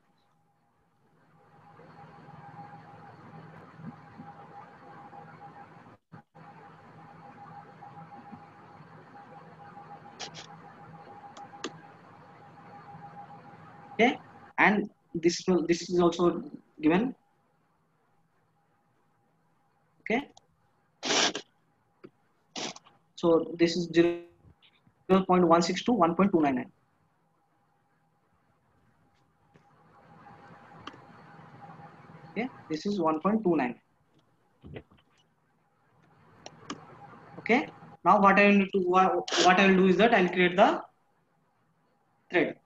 Okay, and this is also given. Okay, so this is 0.162 1.299. Okay, this is 1.29. Okay, now what I will do is that I'll create the thread.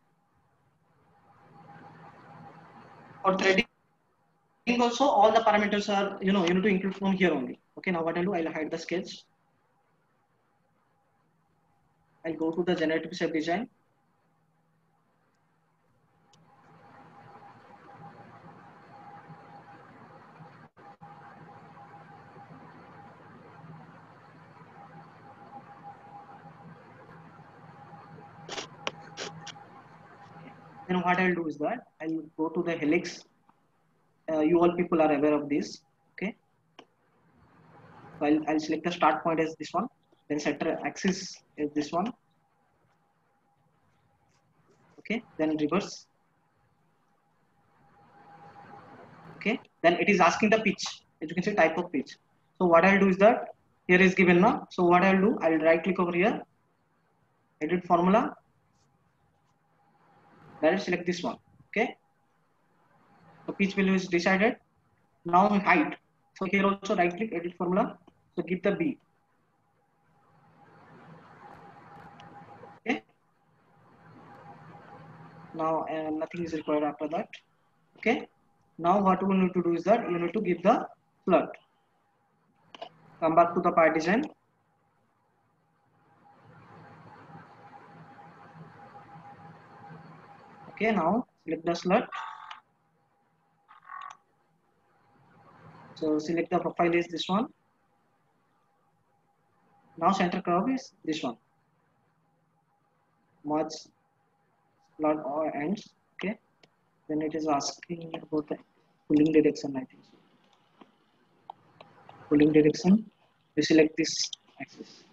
For threading also, all the parameters are you need to include from here only. Okay, now what I'll do, I'll hide the sketch. I'll go to the generative shape design. Then what I'll do is that I'll go to the helix. You all people are aware of this. Okay, so I'll select the start point as this one, then center axis is this one. Okay, then reverse. Okay, then it is asking the pitch. As you can see, type of pitch. So what I'll do is that here is given now. So what I'll do, I'll right click over here, edit formula. Then select this one. Okay. The pitch value is decided. Now height. So here also right click, edit formula. So give the B. Okay. Now nothing is required after that. Okay. Now what we need to do is that you need to give the flood. Come back to the partition. Okay, now select the slot. So select the profile is this one. Now center curve is this one. Merge slot or ends. Okay. Then it is asking about the pulling direction, I think. Pulling direction. We select this axis.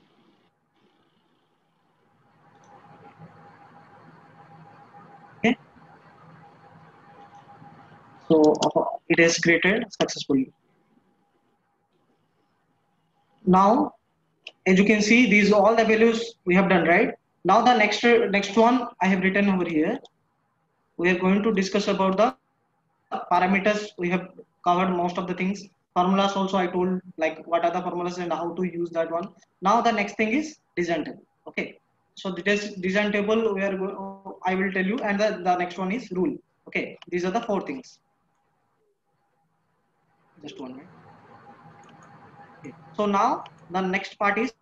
Okay. So it is created successfully. Now, as you can see, these are all the values we have done, right? Now the next one I have written over here. We are going to discuss about the parameters. We have covered most of the things. Formulas also I told, like what are the formulas and how to use that one. Now the next thing is design table. Okay. So this design table I will tell you, and the next one is rule. Okay. These are the 4 things. Just 1 minute. Okay. So now the next part is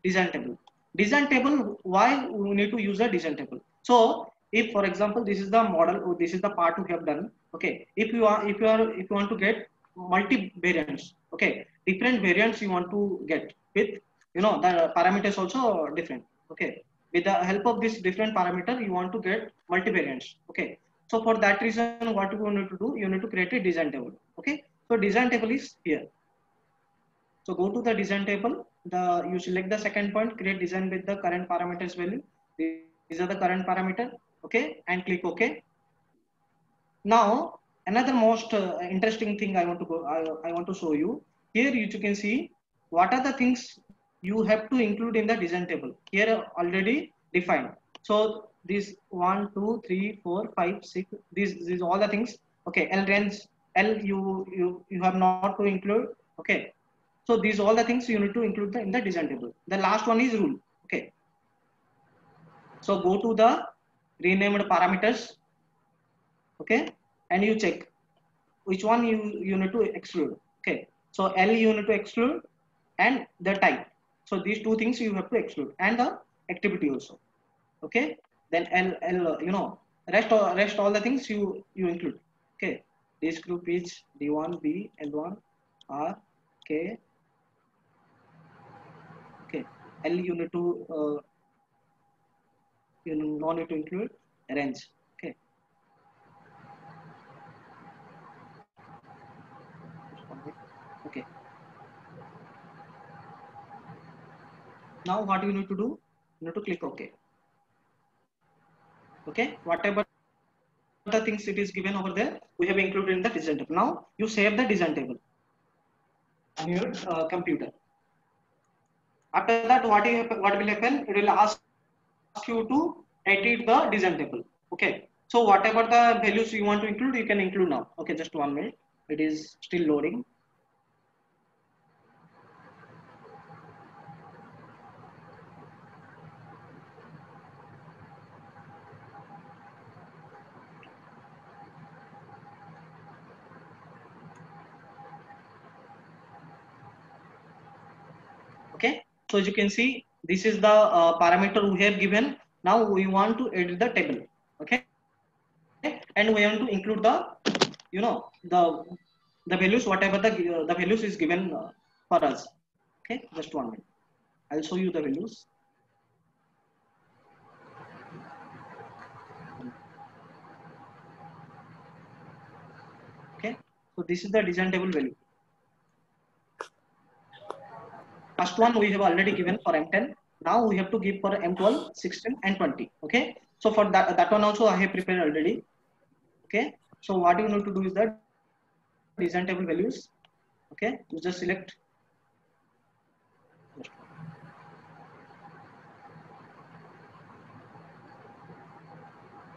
design table. Design table, why we need to use a design table? So if, for example, this is the model, or this is the part we have done. Okay. If you want to get multi variants, okay, different variants you want to get with, you know, the parameters also different. Okay. With the help of this different parameter, you want to get multi variants. Okay. So for that reason, what you need to do, you need to create a design table. Okay. So design table is here. So go to the design table. You select the second point, create design with the current parameters value. These are the current parameter. Okay, and click OK. Now another most interesting thing I want to show you. Here you can see what are the things you have to include in the design table. Here already defined. So these 1, 2, 3, 4, 5, 6. These all the things. Okay, L range. L you have not to include. Okay. So these all the things you need to include in the design table. The last one is rule. Okay. So go to the renamed parameters. Okay. And you check which one you need to exclude. Okay. So L you need to exclude, and the type. So these 2 things you have to exclude, and the activity also. Okay. Then L you know, rest all the things you include. Okay. This group is D1, B, L1, R, K. Okay, L you need to you no need to include range. Okay. Okay. Now what you need to do? You need to click OK. Okay. Whatever the things it is given over there, we have included in the design table. Now you save the design table on your computer. After that, what will happen? It will ask you to edit the design table. Okay. So whatever the values you want to include, you can include now. Okay, just 1 minute. It is still loading. Okay. So as you can see, this is the parameter we have given. Now we want to edit the table. Okay. And we want to include the, you know, the values, whatever the values is given for us. Okay. Just 1 minute. I'll show you the values. Okay. So this is the design table value. First one we have already given for M10. Now we have to give for M12, 16, and 20. Okay. So for that one also I have prepared already. Okay. So what you need to do is that design table values. Okay, you just select.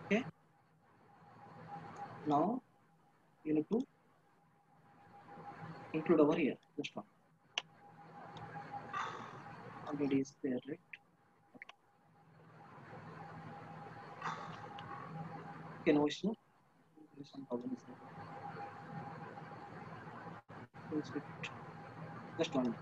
Okay. Now you need to include over here. Just one. Already is there, right? Okay, no issue. Some problem is there. Just one.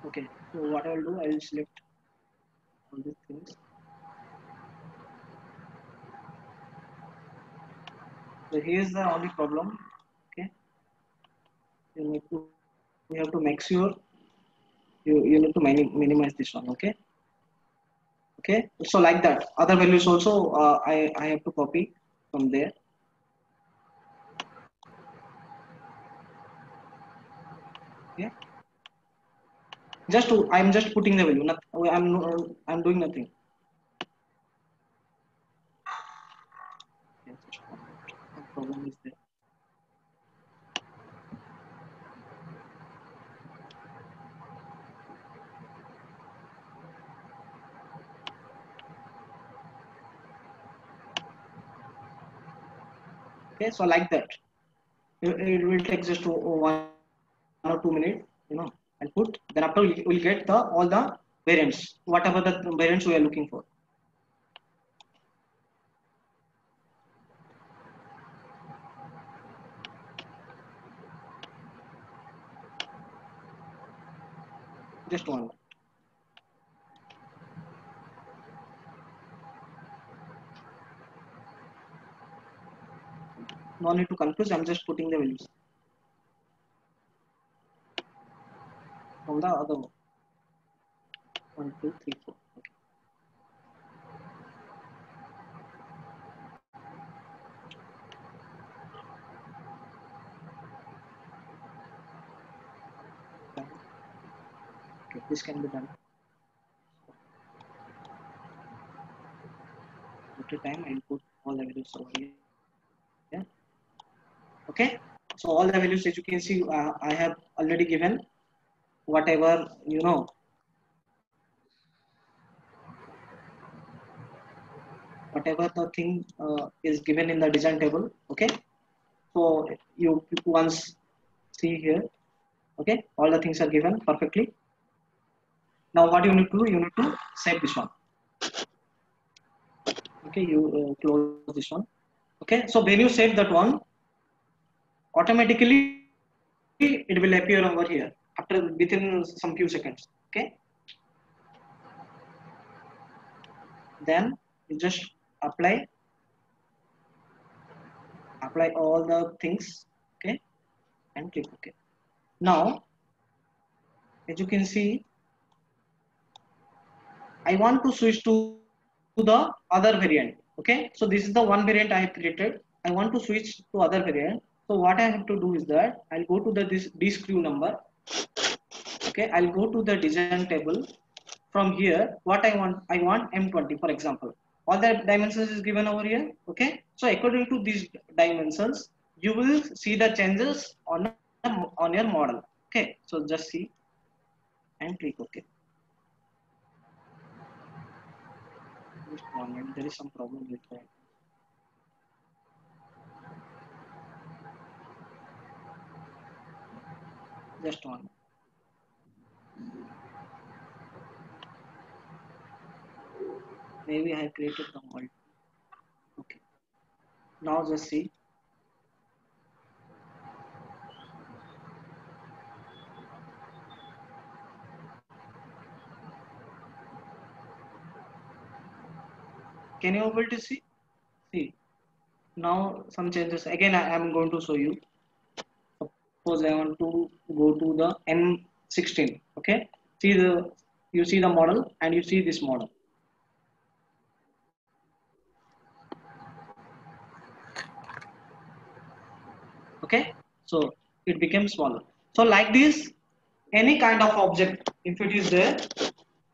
Okay, so what I will do, I will select all these things. So here's the only problem. Okay, you have to make sure you need to minimize this one. Okay. Okay, so like that. Other values also I have to copy from there. Okay. I'm just putting the value. I'm doing nothing. Yes, no problem is there. Okay, so like that. It will take just 1 or 2 minutes. I'll put. Then after we'll get all the variants, whatever the variants we are looking for. Just one. No need to confuse. I'm just putting the values from the other one. 1, 2, 3, 4. Okay. Okay, this can be done. After time, I'll put all the values over here. Yeah. Okay. So all the values, as you can see, I have already given whatever whatever the thing is given in the design table. Okay. So you once see here. Okay. All the things are given perfectly. Now what you need to do? You need to save this one. Okay. You close this one. Okay. So when you save that one, automatically it will appear over here after within some few seconds. Okay. Then you just apply all the things. Okay, and click OK. Now as you can see, I want to switch to the other variant. Okay, so this is the one variant I have created. I want to switch to other variant. So what I have to do is that I'll go to this screw number. Okay, I'll go to the design table. From here, what I want M20, for example. All the dimensions is given over here. Okay, so according to these dimensions, you will see the changes on your model. Okay, so just see and click OK. Just one minute, there is some problem with that. Just one. Maybe I have created the model. Okay. Now just see. Can you able to see? See. Now some changes. Again, I am going to show you. Suppose I want to go to the M16. Okay. You see the model and you see this model. Okay, so it became smaller. So like this, any kind of object, if it is there,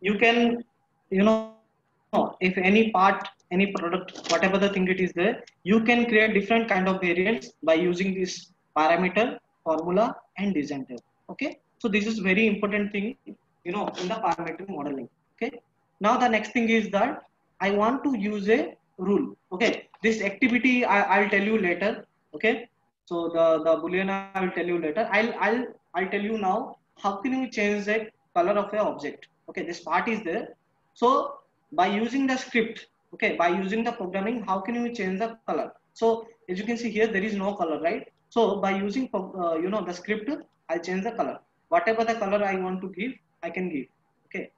you can, if any part, any product, whatever the thing it is there, you can create different kind of variants by using this parameter, formula, and design type. Okay, so this is very important thing, in the parametric modeling. Okay, now the next thing is that I want to use a rule. Okay, this activity I'll tell you later. Okay, so the boolean I will tell you later. I'll tell you now how can you change the color of a object. Okay, this part is there. So by using the script, okay, by using the programming, how can you change the color? So as you can see here, there is no color, right? So by using the script, I'll change the color. Whatever the color I want to give, I can give. Okay,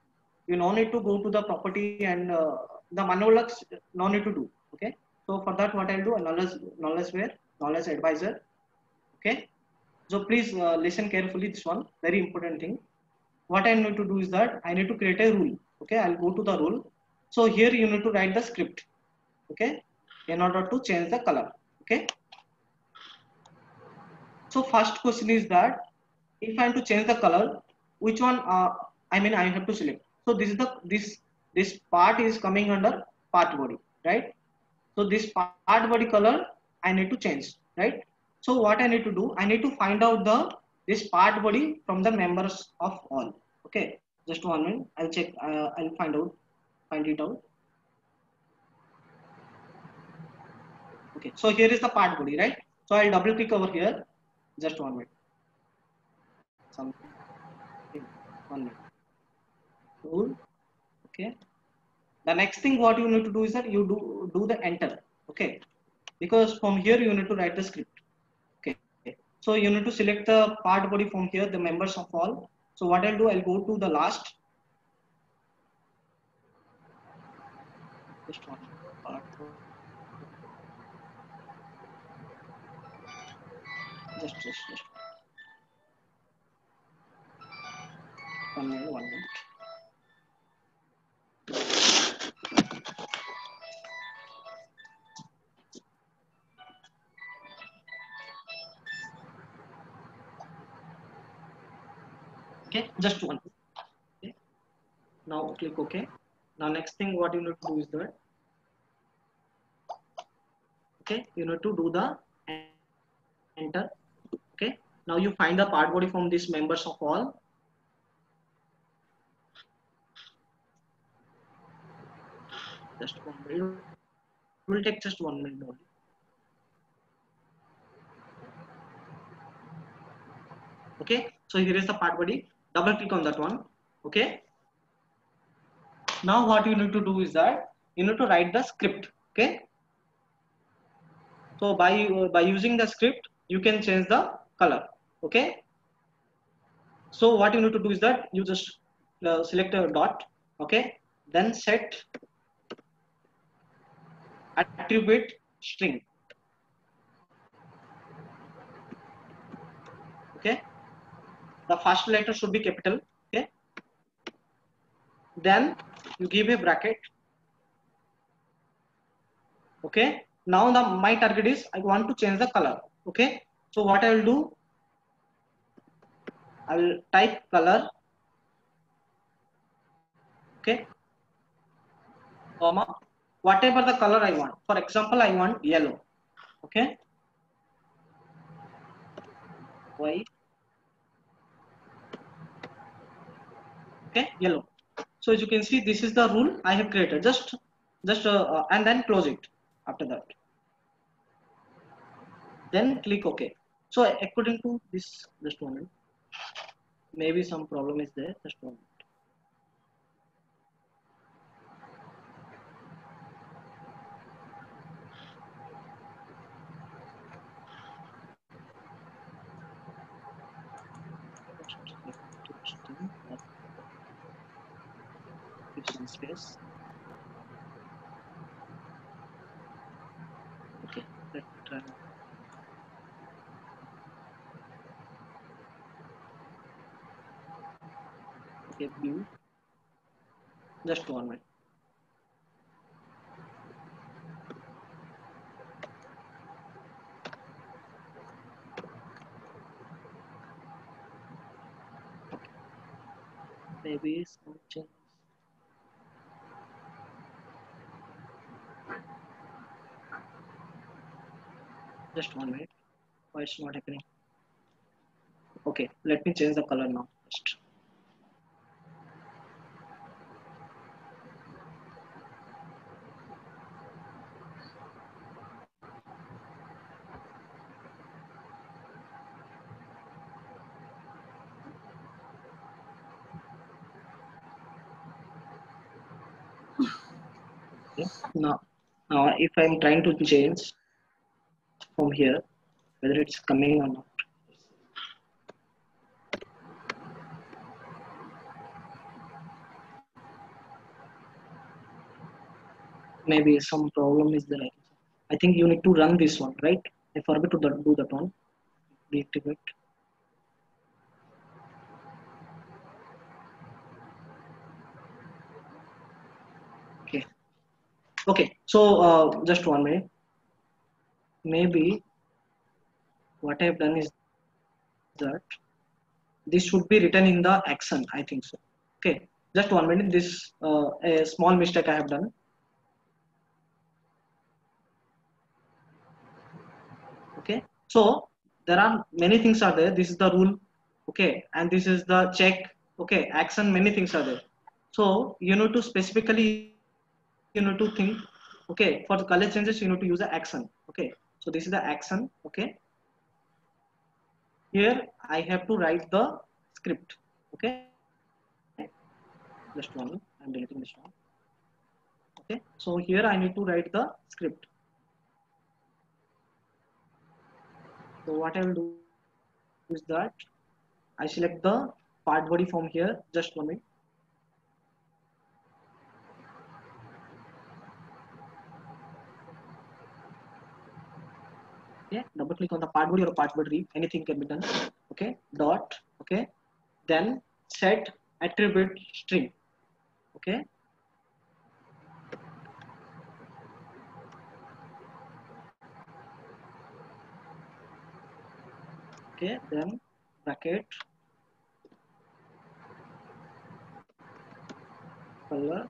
you no need to go to the property and the manual lux, no need to do. Okay, so for that what I'll do, a knowledge where knowledge advisor. Okay, so please listen carefully, this one very important thing. What I need to do is that I need to create a rule. Okay, I'll go to the rule. So here you need to write the script. Okay, in order to change the color. Okay, so first question is that if I am to change the color, which one I have to select. So this is this part is coming under part body, right? So this part body color I need to change, right? So what I need to do, I need to find out this part body from the members of all. Okay, just 1 minute, I'll check, I'll find it out. Okay, so here is the part body, right? So I'll double click over here, just 1 minute. Something, 1 minute. Tool. Okay, the next thing what you need to do is that you do the enter. Okay, because from here you need to write the script. Okay, so you need to select the part body from here, the members of all. So what I'll do, I'll go to the last, just one part, just 1 minute, 1 minute. Okay, just one. Okay, now click OK. Now next thing what you need to do is that, okay, you need to do the enter. Okay, now you find the part body from these members of all. Just 1 minute, it will take just 1 minute only. Okay, so here is the part body, double click on that one. Okay, now what you need to do is that you need to write the script. Okay, so by using the script you can change the color. Okay, so what you need to do is that you just select a dot. Okay, then set attribute string. Okay, the first letter should be capital. Okay, then you give a bracket. Okay, now my target is I want to change the color. Okay, so what I will do, I will type color. Okay, comma, whatever the color I want. For example, I want yellow. Okay, white. Okay, yellow. So as you can see, this is the rule I have created. Just and then close it after that. Then click OK. So according to this, just 1 minute. Maybe some problem is there. Just 1 minute. Give some space. Okay, let's try. Okay, view. Just 1 minute. Maybe some change. Just 1 minute. Why it's not happening? Okay, let me change the color now. Just. Okay. Now, if I'm trying to change from here, whether it's coming or not. Maybe some problem is there. I think you need to run this one, right? I forgot to do that one. Deactivate. Okay. Okay. So just 1 minute. Maybe what I've done is that this should be written in the action. I think so. Okay. Just 1 minute. This a small mistake I have done. Okay. So there are many things are there. This is the rule. Okay. And this is the check. Okay. Action. Many things are there. So you need to specifically you need to think. Okay. For the color changes, you need to use the action. Okay. So this is the action. Okay. Here I have to write the script. Okay. Just 1 minute. I'm deleting this one. Okay. So here I need to write the script. So what I will do is that I select the part body from here. Just 1 minute. Okay, double click on the part body or part body, anything can be done. Okay, dot. Okay, then set attribute string. Okay, okay, then bracket color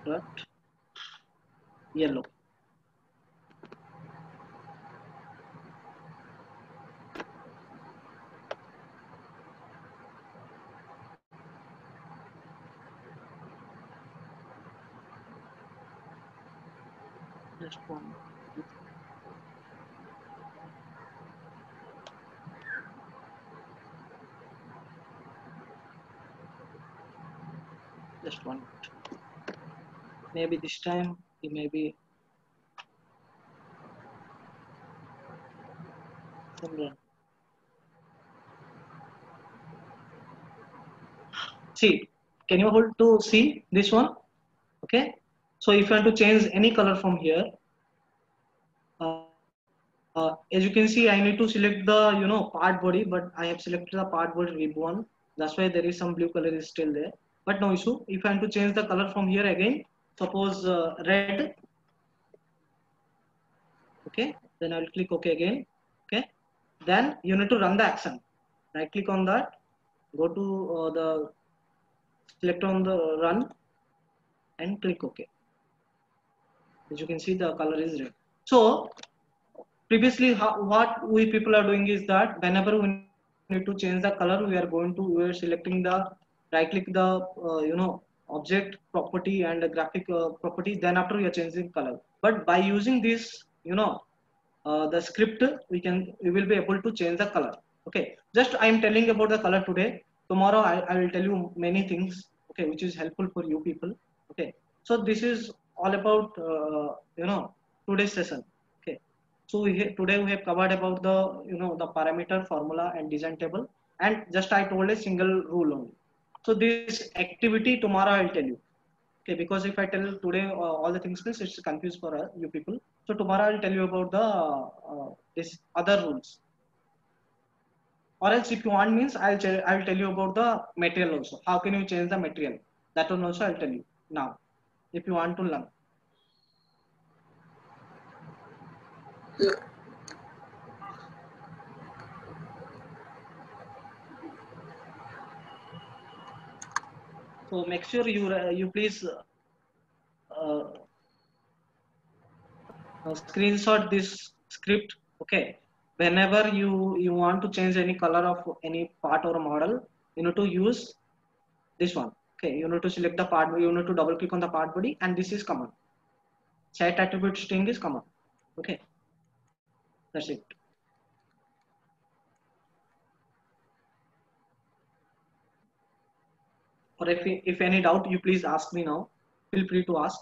dot yellow. Just 1. Just 1 minute. Maybe this time it may be similar. See, can you hold to see this one? Okay. So if you want to change any color from here, as you can see, I need to select the part body, but I have selected the part body ribbon. That's why there is some blue color is still there. But no issue. If I want to change the color from here again, suppose red. Okay. Then I will click OK again. Okay. Then you need to run the action. Right click on that. Go to the select on the run and click OK. As you can see, the color is red. So previously, what we people are doing is that whenever we need to change the color, we are selecting the right click the object property and the graphic property. Then after we are changing color. But by using this, the script, we will be able to change the color. Okay, just I am telling about the color today. Tomorrow I will tell you many things. Okay, which is helpful for you people. Okay, so this is all about today's session. Okay, so today we have covered about the the parameter formula and design table, and just I told a single rule only. So this activity tomorrow I will tell you. Okay, because if I tell today all the things, means it's confused for you people. So tomorrow I'll tell you about the this other rules. Or else if you want means I'll tell you about the material also. How can you change the material? That one also I'll tell you now. If you want to learn. So make sure you please screenshot this script. Okay. Whenever you want to change any color of any part or model, you need to use this one. Okay. You need to select the part. You need to double click on the part body, and this is common. Set attribute string is common. Okay. That's it. Or if any doubt, you please ask me now. Feel free to ask.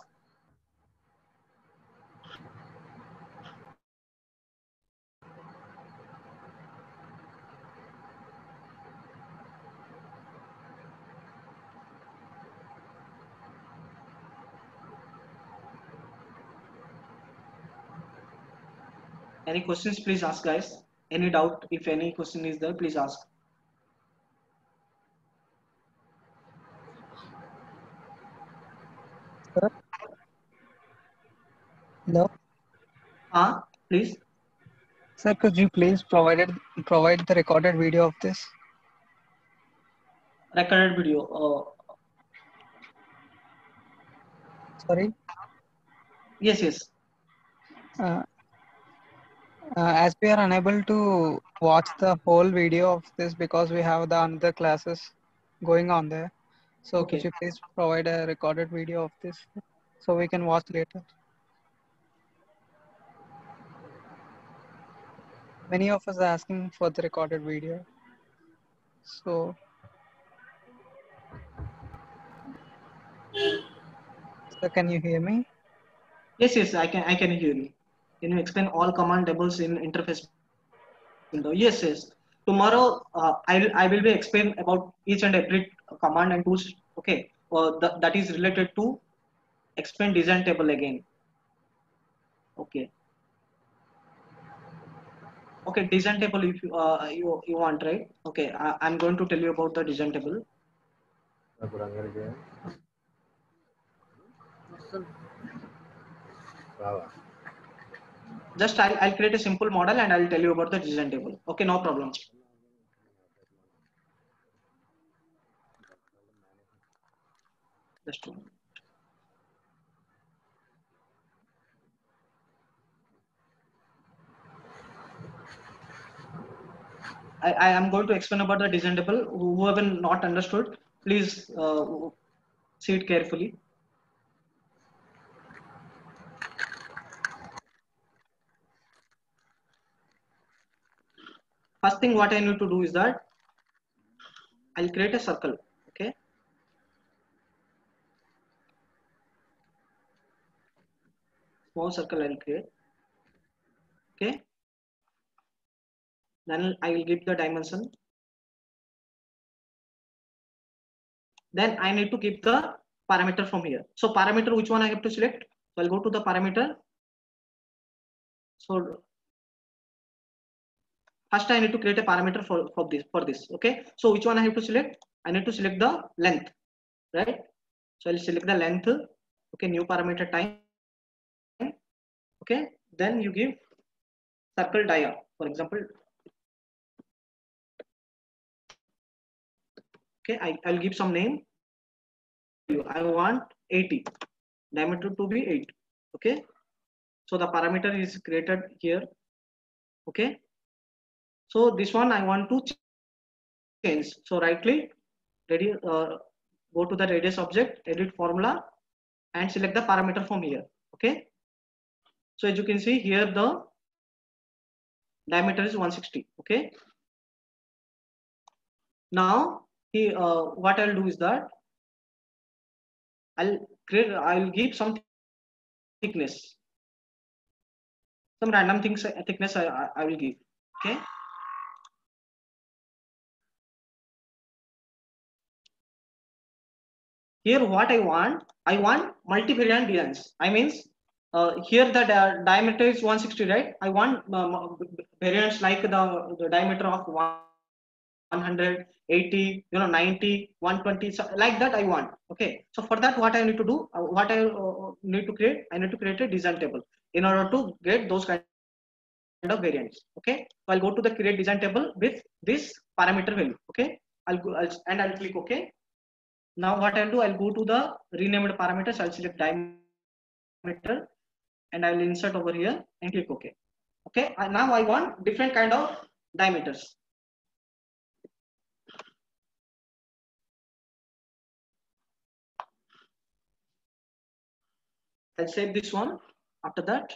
Any questions, please ask, guys. Any doubt, if any question is there, please ask. Sir? Hello? Please. Sir, could you please provide the recorded video of this? Recorded video. Sorry? Yes, yes. As we are unable to watch the whole video of this because we have the other classes going on there. So Okay. could you please provide a recorded video of this so we can watch later? Many of us are asking for the recorded video. So, sir, can you hear me? Yes, yes, I can hear you. Can you explain all command tables in interface window? Yes, yes. Tomorrow I will be explain about each and every command and tools. Okay, that is related to explain design table again. Okay. Okay, design table if you want, right? Okay, I'm going to tell you about the design table. Just I'll create a simple model and I'll tell you about the design table. Okay, no problem. Just 2 minutes. I am going to explain about the design table. Whoever not understood, please see it carefully. First thing what I need to do is that I'll create a circle. Okay. Small circle I'll create. Okay. Then I will give the dimension. Then I need to keep the parameter from here. So parameter, which one I have to select? So I'll go to the parameter. So first I need to create a parameter for this. Okay. So which one I have to select? I need to select the length, right? So I'll select the length. Okay. New parameter time. Okay. Then you give circle dia, for example. Okay. I'll give some name. I want 80. Diameter to be 8. Okay. So the parameter is created here. Okay. So this one I want to change. So right click, go to the radius object, edit formula, and select the parameter from here. Okay. So as you can see here, the diameter is 160. Okay. Now what I'll do is that I'll give some thickness, some random thickness I will give. Okay. Here what I want multivariant designs. I means here the diameter is 160, right? I want variants like the diameter of 180, 90, 120, so like that I want. Okay. So for that, what I need to do, what I need to create, I need to create a design table in order to get those kind of variants. Okay. So I'll go to the create design table with this parameter value. Okay. I'll click OK. Now what I'll do, I'll go to the renamed parameters. I'll select diameter and I will insert over here and click OK. Okay, and now I want different kind of diameters. I'll save this one. After that,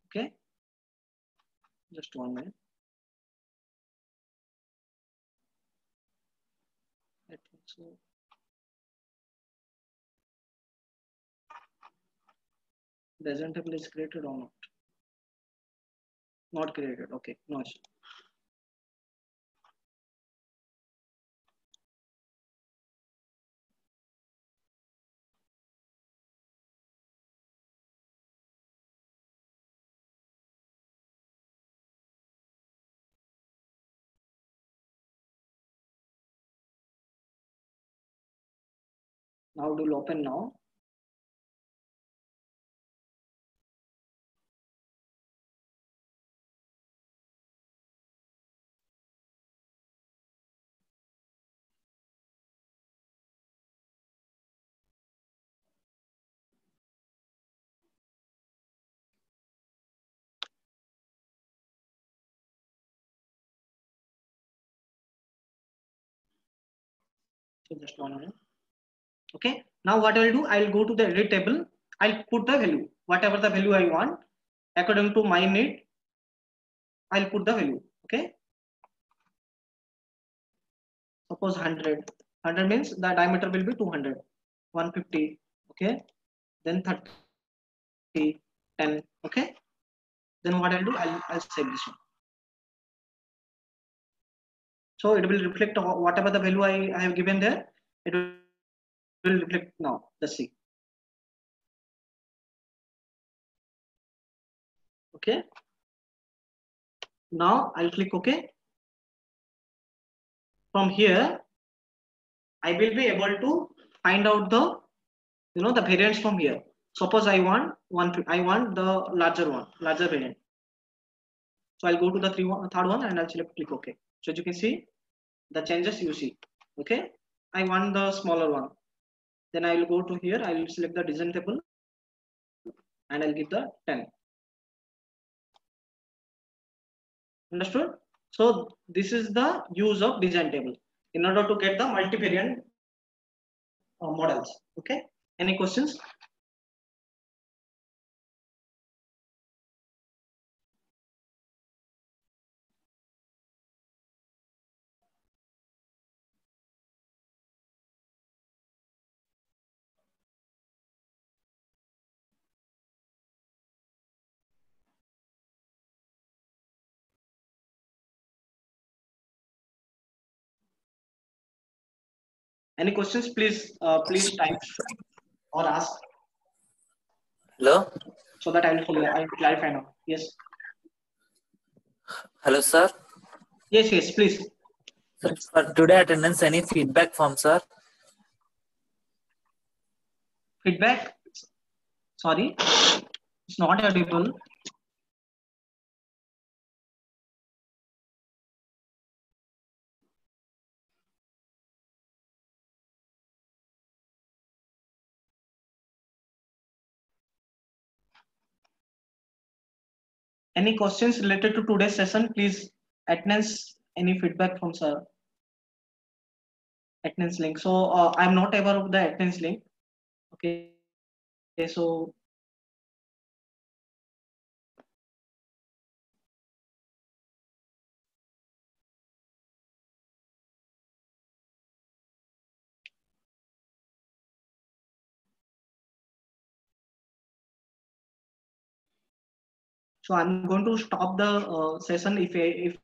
okay, just 1 minute. I think so. The agent table is created or not? Not created. Okay, no issue. Now it will open now. So just 1 minute. Okay, now what I'll do, I'll go to the edit table. I'll put the value, whatever the value I want, according to my need. I'll put the value. Okay, suppose 100. 100 means the diameter will be 200. 150. Okay, then 30, 10. Okay, then what I'll do, I'll save this one. So it will reflect whatever the value I have given there. It will reflect now. Let's see. Okay. Now I'll click OK. From here, I will be able to find out the the variants from here. Suppose I want the larger variant. So I'll go to the third one and I'll select click OK. So as you can see the changes you see. Okay, I want the smaller one. Then I will go to here. I will select the design table and I'll give the 10. Understood? So this is the use of design table in order to get the multivariant models. Okay. Any questions? Any questions? Please type or ask. Hello. So that I will clarify now. Yes. Hello, sir. Yes, please. Sir, for today attendance, any feedback from sir? Feedback? Sorry, it's not audible. Any questions related to today's session? Please attendance. Any feedback from sir? Attendance link. So I'm not aware of the attendance link. Okay. So I'm going to stop the session if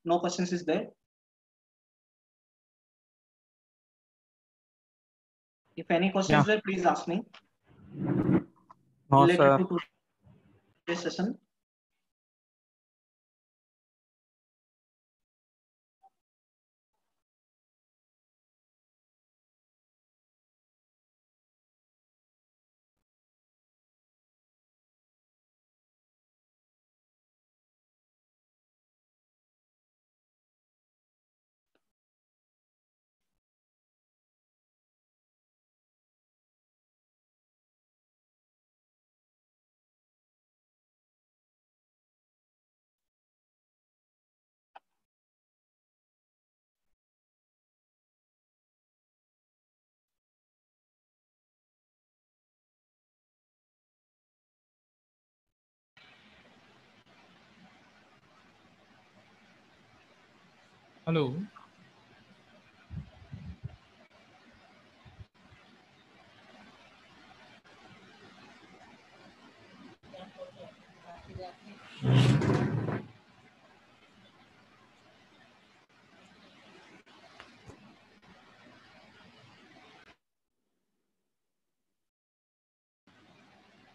no questions is there. If any questions there, please ask me. No, related sir. to today's session. Hello.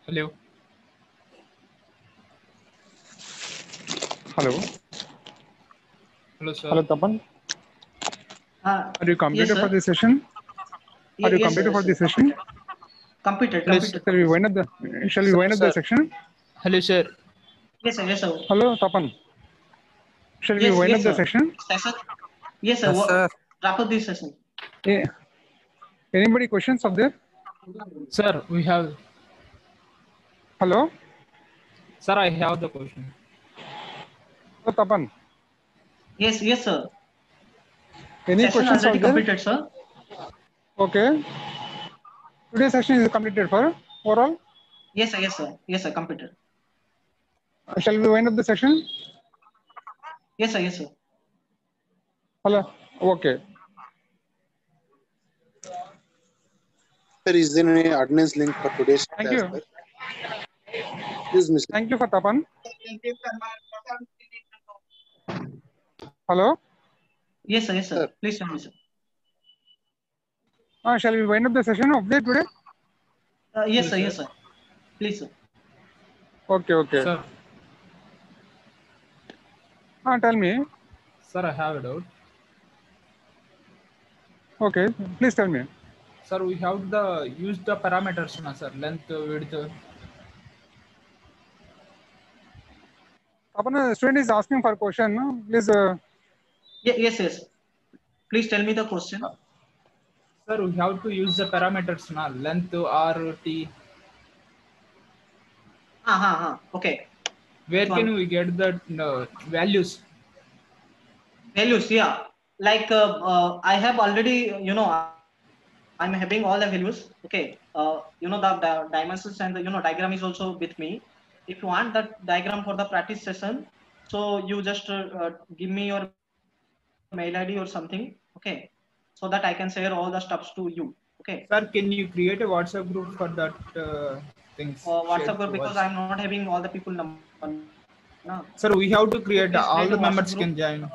Hello. Hello. Hello, sir. Hello, Tapan. Are you Yes, completed for sir. this session? Are you Yes, sir. completed Yes, for sir. this session? Completed. Hello, Completed. Shall we wind up the sir. section? Hello, sir. Yes, sir. Yes, sir. Hello, Tapan. Shall we Yes, wind up yes, the sir. session? Session. Yes, sir. Yes, sir. Wrap up this session. Yeah. Anybody questions up there? Sir, we have. Hello? Sir, I have the question. Hello, Tapan. Yes, yes, sir. Any Session questions already out there? completed, sir. Okay. Today's session is completed for overall. Yes, sir. Yes, sir. Yes, sir. Completed. Shall we wind up the session? Yes, sir. Yes, sir. Hello. Okay. Sir, is there any attendance link for today's Thank class, you. sir? Excuse me, sir. Thank you for Tapan. Hello. Yes, sir. Yes, sir. Sir. Please tell me, sir. Shall we wind up the session of there today? Yes, sir. Yes, sir. Please, sir. Okay. Okay. Sir. Tell me. Sir, I have a doubt. Okay. Please tell me. Sir, we have the use the parameters, na, sir. Length, width. Tapan, the student is asking for a question. No? Please. Yes, yes. Please tell me the question. Sir, we have to use the parameters, na. Length, R, T. Okay. Where can we get the values? Values, yeah. Like I have already, I'm having all the values. Okay. The dimensions and the diagram is also with me. If you want that diagram for the practice session, so you just give me your mail ID or something. Okay. So that I can share all the stuffs to you. Okay. Sir, can you create a WhatsApp group for that things? WhatsApp group, because I'm not having all the people number. No. Sir, we have to create Please all create a the WhatsApp members group. can join.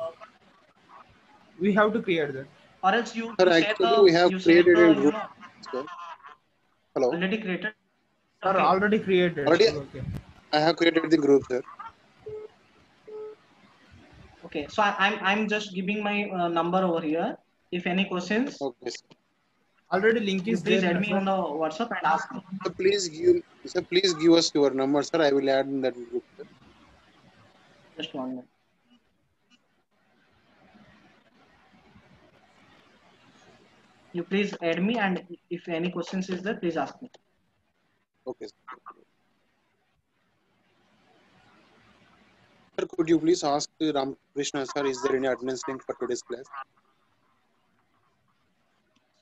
We have to create that. Or else you Sir, share actually, we have created a group. Sir. Hello. already created. Sir, Okay. already created. Already, Okay. I have created the group, sir. Okay. So I'm just giving my number over here. If any questions, Okay, sir. Already link you is please there, add na, me sir? on the WhatsApp and ask me. Sir, please give us your number, sir. I will add in that group, sir. Just 1 minute. You please add me, and if any questions is there, please ask me. Okay, sir. Sir, could you please ask Ramakrishna, sir, is there any attendance link for today's class?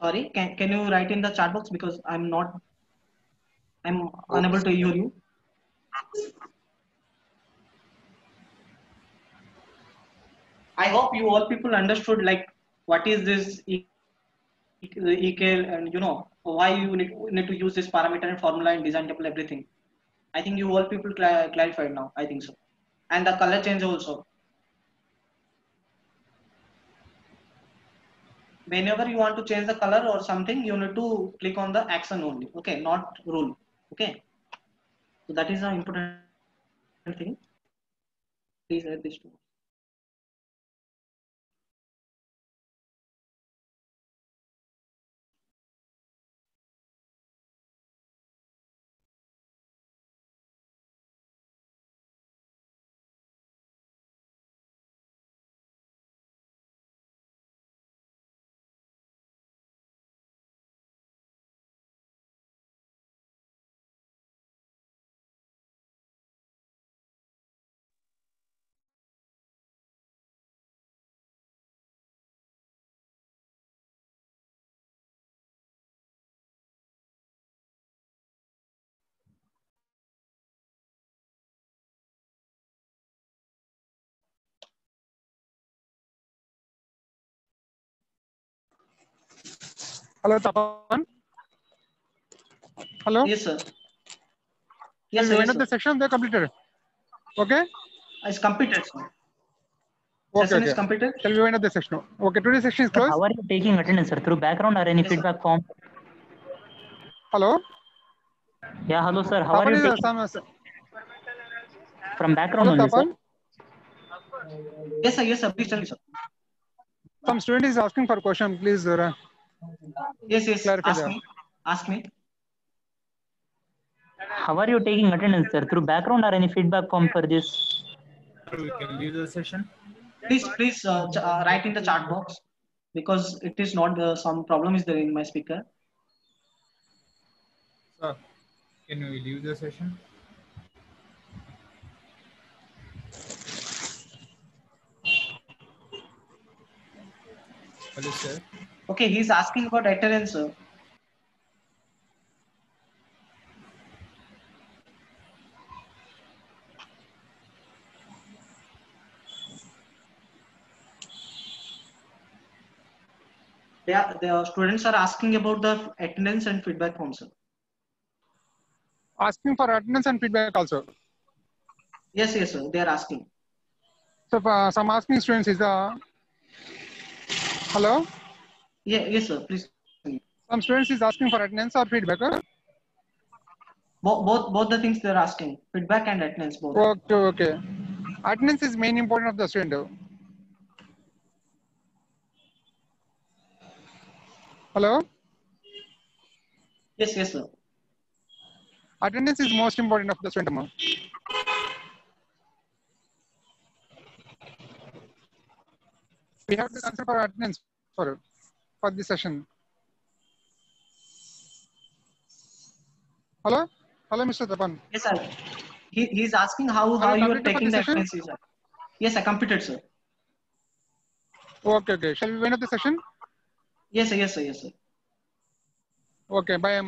Sorry, can you write in the chat box, because I'm Okay, unable to hear you. I hope you all people understood like what is this EKL, and why you need to use this parameter and formula and design table, everything. I think you all people clarified now. I think so. And the color change also. Whenever you want to change the color or something, you need to click on the action only. Okay, not rule. Okay. So that is an important thing. Please add this to. Hello, Tapan. Hello. Yes, sir. Yes, Yes, end sir. of the section they completed. Okay. It's completed, sir. Okay. Session is Okay. completed. Shall we end of the section? Okay. Today's section is Sir, closed. how are you taking attendance, sir? Through background or any Yes, sir. feedback form? Hello. Yeah, hello, sir. How are Tapan you is taking some. from background Hello, only, sir? Tapan. Yes, sir. Yes, sir. Please tell me, sir. Some student is asking for question. Please Yes. clarify Ask that. me. Ask me. How are you taking attendance, sir? Through background or any feedback form for this? We can leave the session. Please write in the chat box because it is not some problem is there in my speaker. Sir, can we leave the session? Hello, sir. Okay, he's asking about attendance, sir. The students are asking about the attendance and feedback form, sir. Asking for attendance and feedback also. Yes, sir. They are asking. So some asking students is hello. Yes, sir. Please. Some students is asking for attendance or feedback. Both the things they are asking. Feedback and attendance both. Okay. Attendance is main important of the student. Hello. Yes, sir. Attendance is most important of the student. We have to answer for attendance for this session. Hello, Mr. Tapan. Yes, sir. He's asking how you are taking the attendance, sir. Yes, I completed, sir. Okay. Shall we end up the session? Yes, sir. Okay, bye.